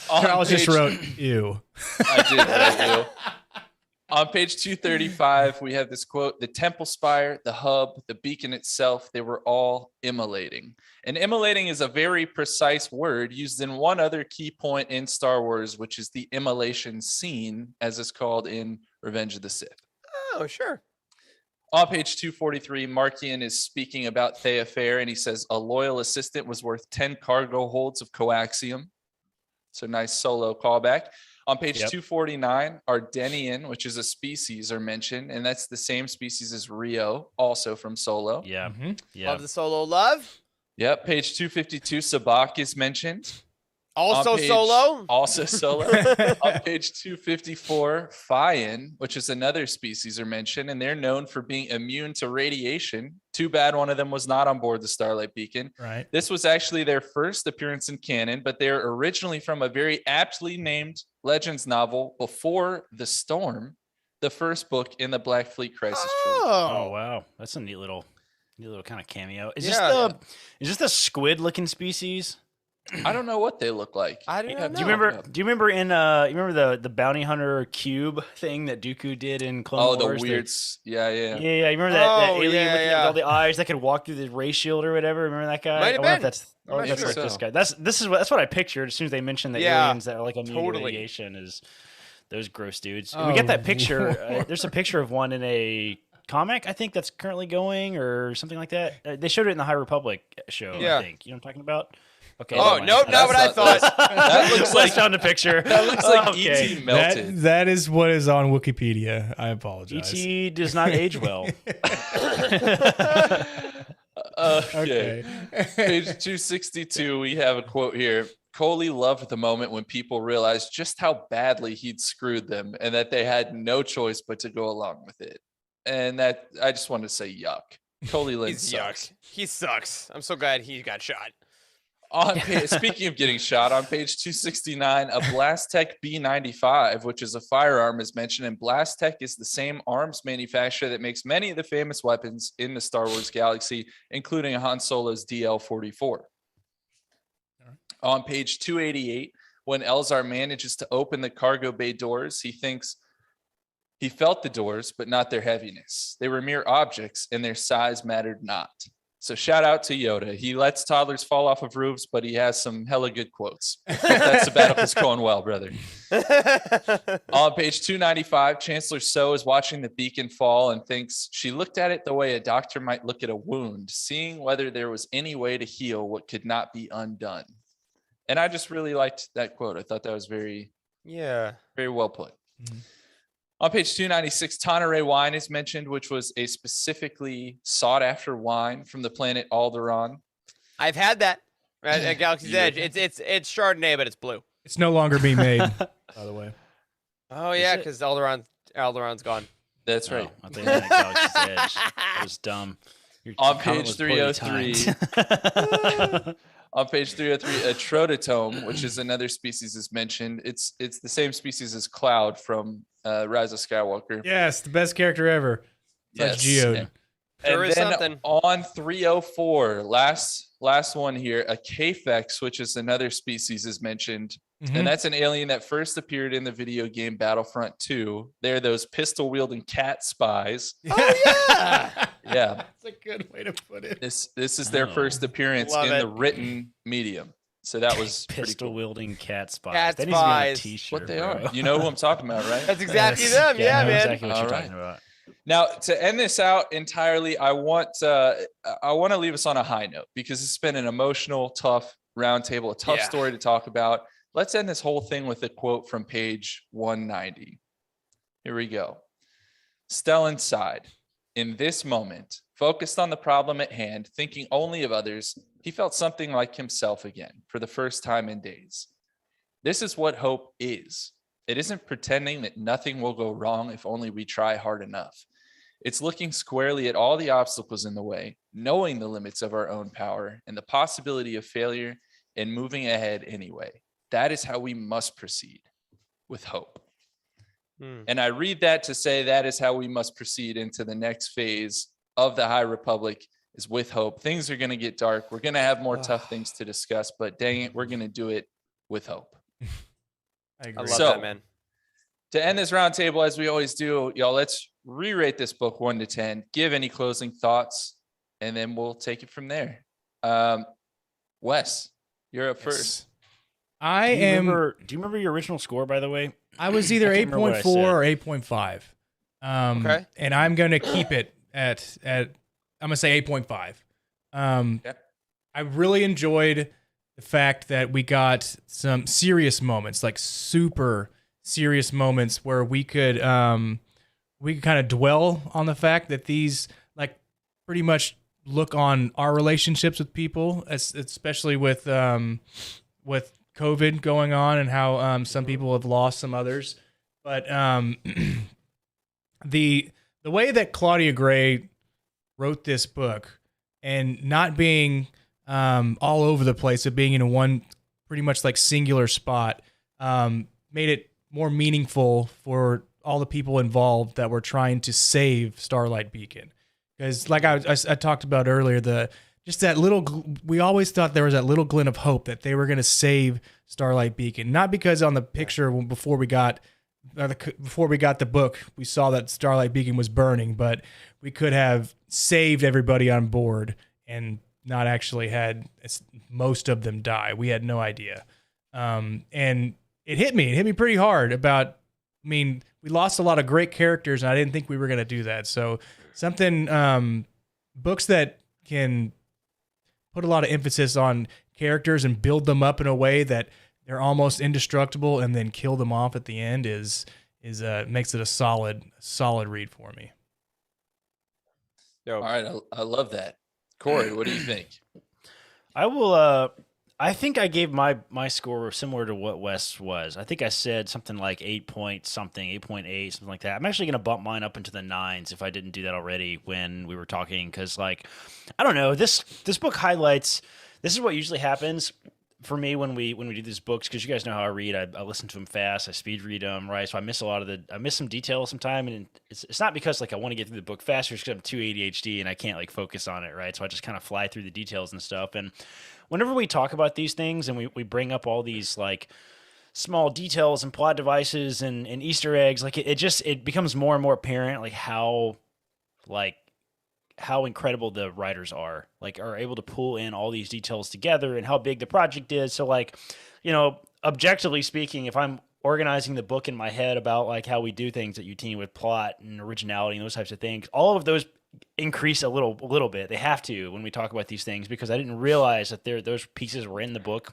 Charles just wrote, ew. I did what I do. On page 235, we have this quote: the temple spire, the hub, the beacon itself, they were all immolating. And immolating is a very precise word used in one other key point in Star Wars, which is the immolation scene, as it's called in Revenge of the Sith. Oh, sure. On page 243, Markian is speaking about Thea Fair, and he says a loyal assistant was worth 10 cargo holds of coaxium. So nice solo callback. On page 249, Ardenian, which is a species, are mentioned, and that's the same species as Rio, also from Solo. Yeah. Love the Solo love. Yep. Page 252, Sabak is mentioned. Also On page- Solo. Also Solo. On page 254, Fian, which is another species, are mentioned, and they're known for being immune to radiation. Too bad one of them was not on board the Starlight Beacon. Right. This was actually their first appearance in canon, but they're originally from a very aptly named Legends novel, Before the Storm, the first book in the Black Fleet Crisis trilogy. Oh wow, that's a neat little kind of cameo. Is Yeah. this the squid-looking species? I don't know what they look like. I don't know. Do you remember? Do you remember in you remember the bounty hunter cube thing that Dooku did in Clone Oh, Wars? the weirds. Yeah. Yeah, you remember that Oh, alien yeah, with yeah. all the eyes that could walk through the ray shield or whatever? Remember that guy? Might have I wonder been. if that's I'm not that's sure. like this So. guy. That's what I pictured as soon as they mentioned the Yeah, aliens that are like immune to totally. radiation is those gross dudes. And we get that picture. There's a picture of one in a comic, I think, that's currently going or something like that. They showed it in the High Republic show. Yeah. I think you know what I'm talking about. Okay. Oh, never mind. nope, not what I thought. That looks like Let's found the picture. that looks like Okay. ET melted. That is what is on Wikipedia. I apologize. ET does not age well. Okay. Page 262, we have a quote here. Coley loved the moment when people realized just how badly he'd screwed them and that they had no choice but to go along with it. And that, I just want to say yuck. Coley Lynn He's sucks. yuck. He sucks. I'm so glad he got shot. Speaking of getting shot, on page 269, a Blastech B95, which is a firearm, is mentioned, and Blastech is the same arms manufacturer that makes many of the famous weapons in the Star Wars galaxy, including Han Solo's DL-44. On page 288, when Elzar manages to open the cargo bay doors, he thinks he felt the doors, but not their heaviness. They were mere objects, and their size mattered not. So shout out to Yoda. He lets toddlers fall off of roofs, but he has some hella good quotes. That's the battle is going well, brother. On page 295, Chancellor So is watching the beacon fall and thinks she looked at it the way a doctor might look at a wound, seeing whether there was any way to heal what could not be undone. And I just really liked that quote. I thought that was very well put. Mhm. On page 296, Tanneray wine is mentioned, which was a specifically sought after wine from the planet Alderaan. I've had that at Galaxy's You- Edge. It's Chardonnay, but it's blue. It's no longer being made, by the way. Oh yeah, because Alderon's gone. That's right. Oh, I think I meant Galaxy's Edge. That was dumb. Your On comment page was poorly 303, timed. on page 303, a Trototome, which is another species, is mentioned. It's the same species as Cloud from Rise of Skywalker. Yes, the best character ever. That's Geode. Sure And is then something. on 304, last one here, a Kafex, which is another species, is mentioned. Mhm. And that's an alien that first appeared in the video game Battlefront 2. They're those pistol-wielding cat spies. Oh yeah. Yeah. That's a good way to put it. This is their Oh. first appearance Love in it. the written medium. So that was pretty Pistol cool. wielding cat spies. Cat That needs to be on a spies. t-shirt. What they bro. are. You know who I'm talking about, right? That's exactly Yes. them. Yeah, I know man. exactly what All you're right. talking about. Now, to end this out entirely, I want to leave us on a high note because it's been an emotional, tough roundtable, a tough Yeah. story to talk about. Let's end this whole thing with a quote from page 190. Here we go. Stellan sighed. In this moment, focused on the problem at hand, thinking only of others, he felt something like himself again for the first time in days. This is what hope is. It isn't pretending that nothing will go wrong if only we try hard enough. It's looking squarely at all the obstacles in the way, knowing the limits of our own power and the possibility of failure, and moving ahead anyway. That is how we must proceed, with hope. And I read that to say that is how we must proceed into the next phase of the High Republic, is with hope. Things are going to get dark. We're going to have more tough things to discuss, but dang it, we're going to do it with hope. I agree. I love So, that, man. To end this roundtable, as we always do, y'all, let's re-rate this book 1 to 10. Give any closing thoughts, and then we'll take it from there. Wes, you're up first. I Do you am. remember your original score, by the way? I was either I can't remember what I 8.4 or said. 8.5. Okay. And I'm going to keep it at I'm going to say 8.5. I really enjoyed the fact that we got some serious moments, like super serious moments where we could kind of dwell on the fact that these like pretty much look on our relationships with people, especially with COVID going on and how some people have lost some others. But the way that Claudia Gray wrote this book and not being all over the place, but being in one pretty much like singular spot, made it more meaningful for all the people involved that were trying to save Starlight Beacon. Because like I talked about earlier, we always thought there was that little glint of hope that they were going to save Starlight Beacon. Not because on the picture before we got the book, we saw that Starlight Beacon was burning, but we could have saved everybody on board and not actually had most of them die. We had no idea. And it hit me pretty hard we lost a lot of great characters and I didn't think we were going to do that. So books that can put a lot of emphasis on characters and build them up in a way that they're almost indestructible and then kill them off at the end makes it a solid read for me. Yo. All right. I love that. Corey, what do you think? I will. I think I gave my score similar to what Wes was. I think I said something like 8 point something, 8.8, something like that. I'm actually going to bump mine up into the 9s if I didn't do that already when we were talking. Because, like, I don't know, this book highlights. This is what usually happens for me when we do these books, because you guys know how I read. I listen to them fast. I speed read them, right? So I miss I miss some details sometimes, and it's not because like I want to get through the book faster. It's because I'm too ADHD and I can't like focus on it, right? So I just kind of fly through the details and stuff. And whenever we talk about these things and we bring up all these like small details and plot devices and Easter eggs, like it becomes more and more apparent like how incredible the writers are able to pull in all these details together and how big the project is. So like, objectively speaking, if I'm organizing the book in my head about like how we do things at UT with plot and originality and those types of things, all of those increase a little bit. They have to when we talk about these things, because I didn't realize that those pieces were in the book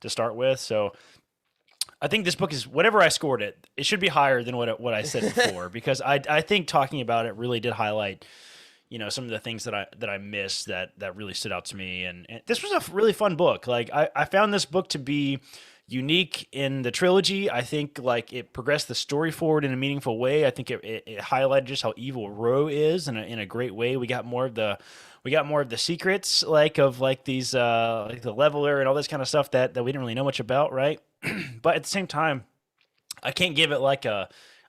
to start with. So I think this book is, whatever I scored it should be higher than what I said before, because I think talking about it really did highlight some of the things that I missed that really stood out to me. And this was a really fun book. Like I found this book to be unique in the trilogy. I think like it progressed the story forward in a meaningful way. I think it highlighted just how evil Ro is in a great way. We got more of the secrets of these like the leveler and all this kind of stuff that we didn't really know much about, right? But at the same time, I can't give it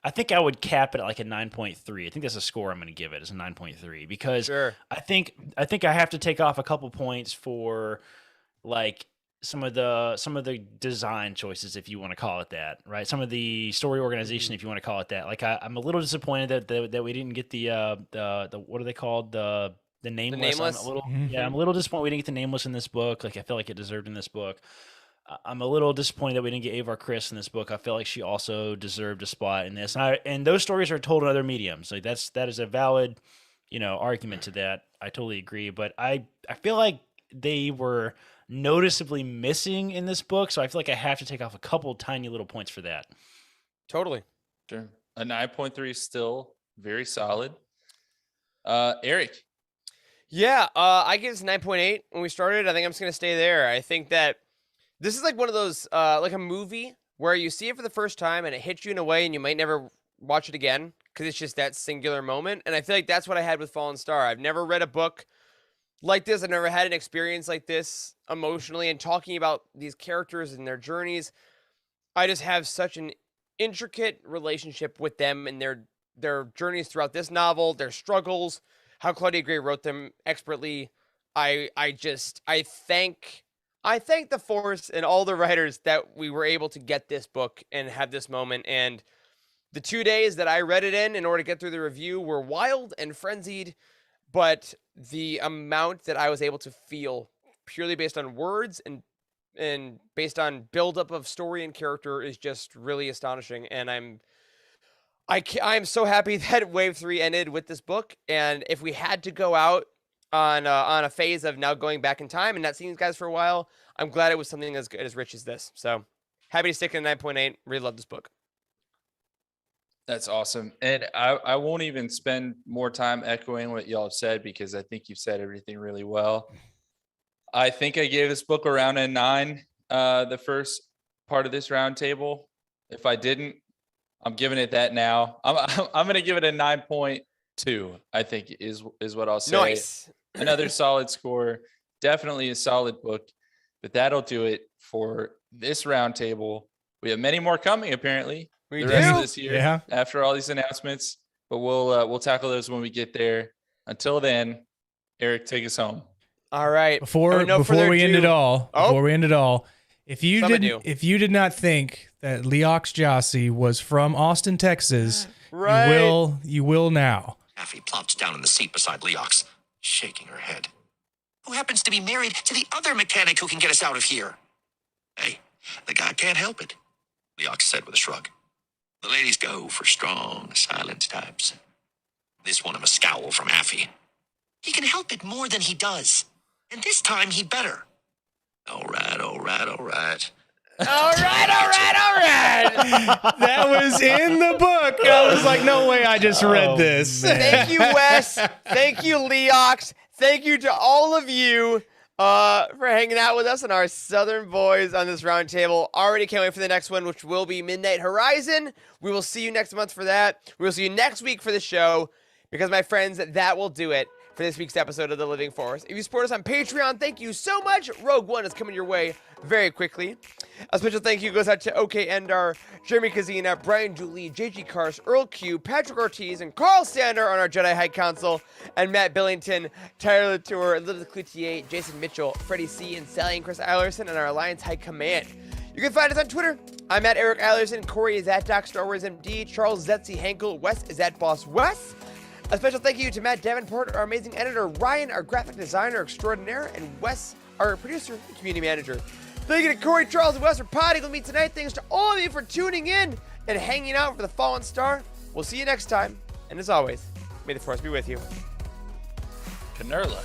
I think I would cap it at like a 9.3. I think that's a score I'm going to give it, is a 9.3, because Sure. I think I have to take off a couple points for like some of the design choices, if you want to call it that, right? Some of the story organization, if you want to call it that. Like I'm a little disappointed that we didn't get the what are they called, the nameless. Nameless? I'm a little disappointed we didn't get the nameless in this book. Like I feel like it deserved in this book. I'm a little disappointed that we didn't get Avar Chris in this book. I feel like she also deserved a spot in this. And those stories are told in other mediums. Like that is a valid, argument to that. I totally agree. But I feel like they were noticeably missing in this book. So I feel like I have to take off a couple tiny little points for that. Totally. Sure. A 9.3 is still very solid. Eric. Yeah, I gave this 9.8 when we started. I think I'm just going to stay there. I think that this is like one of those, like a movie where you see it for the first time and it hits you in a way and you might never watch it again because it's just that singular moment. And I feel like that's what I had with Fallen Star. I've never read a book like this. I've never had an experience like this emotionally, and talking about these characters and their journeys. I just have such an intricate relationship with them and their journeys throughout this novel, their struggles, how Claudia Gray wrote them expertly. I thank the Force and all the writers that we were able to get this book and have this moment. And the 2 days that I read it in order to get through the review were wild and frenzied, but the amount that I was able to feel purely based on words and based on buildup of story and character is just really astonishing. And I'm so happy that Wave 3 ended with this book. And if we had to go out on a phase of now going back in time and not seeing these guys for a while, I'm glad it was something as good, as rich as this. So happy to stick in 9.8. Really love this book. That's awesome. And I won't even spend more time echoing what y'all have said because I think you've said everything really well. I think I gave this book around a 9, the first part of this roundtable. If I didn't, I'm giving it that now. I'm going to give it a 9.2, I think is what I'll say. Nice. Another solid score. Definitely a solid book. But that'll do it for this roundtable. We have many more coming, apparently. We the rest do. of this year, Yeah. after all these announcements. But we'll tackle those when we get there. Until then, Eric, take us home. All right. Before no further we end it ado- all, if you Some I did not think that Leox Jossi was from Austin, Texas, Right. you will now. Affy plops down in the seat beside Leox, shaking her head. Who happens to be married to the other mechanic who can get us out of here? Hey, the guy can't help it, Leox said with a shrug. The ladies go for strong, silent types. This one of a scowl from Affy. He can help it more than he does. And this time he better. All right. All right. That was in the book. I was like, no way, I just read this. Thank you, Wes. Thank you, Leox. Thank you to all of you for hanging out with us and our Southern boys on this roundtable. Already can't wait for the next one, which will be Midnight Horizon. We will see you next month for that. We will see you next week for the show, because, my friends, that will do it for this week's episode of The Living Force. If you support us on Patreon, thank you so much. Rogue One is coming your way very quickly. A special thank you goes out to OK Endar, Jeremy Kazina, Brian Julie, JG Kars, Earl Q, Patrick Ortiz, and Carl Sander on our Jedi High Council, and Matt Billington, Tyler Latour, Elizabeth Cloutier, Jason Mitchell, Freddie C, and Sally and Chris Eilerson on our Alliance High Command. You can find us on Twitter. I'm at Eric Eilerson, Corey is at Doc Star Wars MD, Charles Zetzi Henkel, Wes is at Boss Wes. A special thank you to Matt Davenport, our amazing editor, Ryan, our graphic designer extraordinaire, and Wes, our producer and community manager. Thank you to Corey, Charles, and Wes for potting with me tonight. Thanks to all of you for tuning in and hanging out for the Fallen Star. We'll see you next time. And as always, may the Force be with you. Canerla.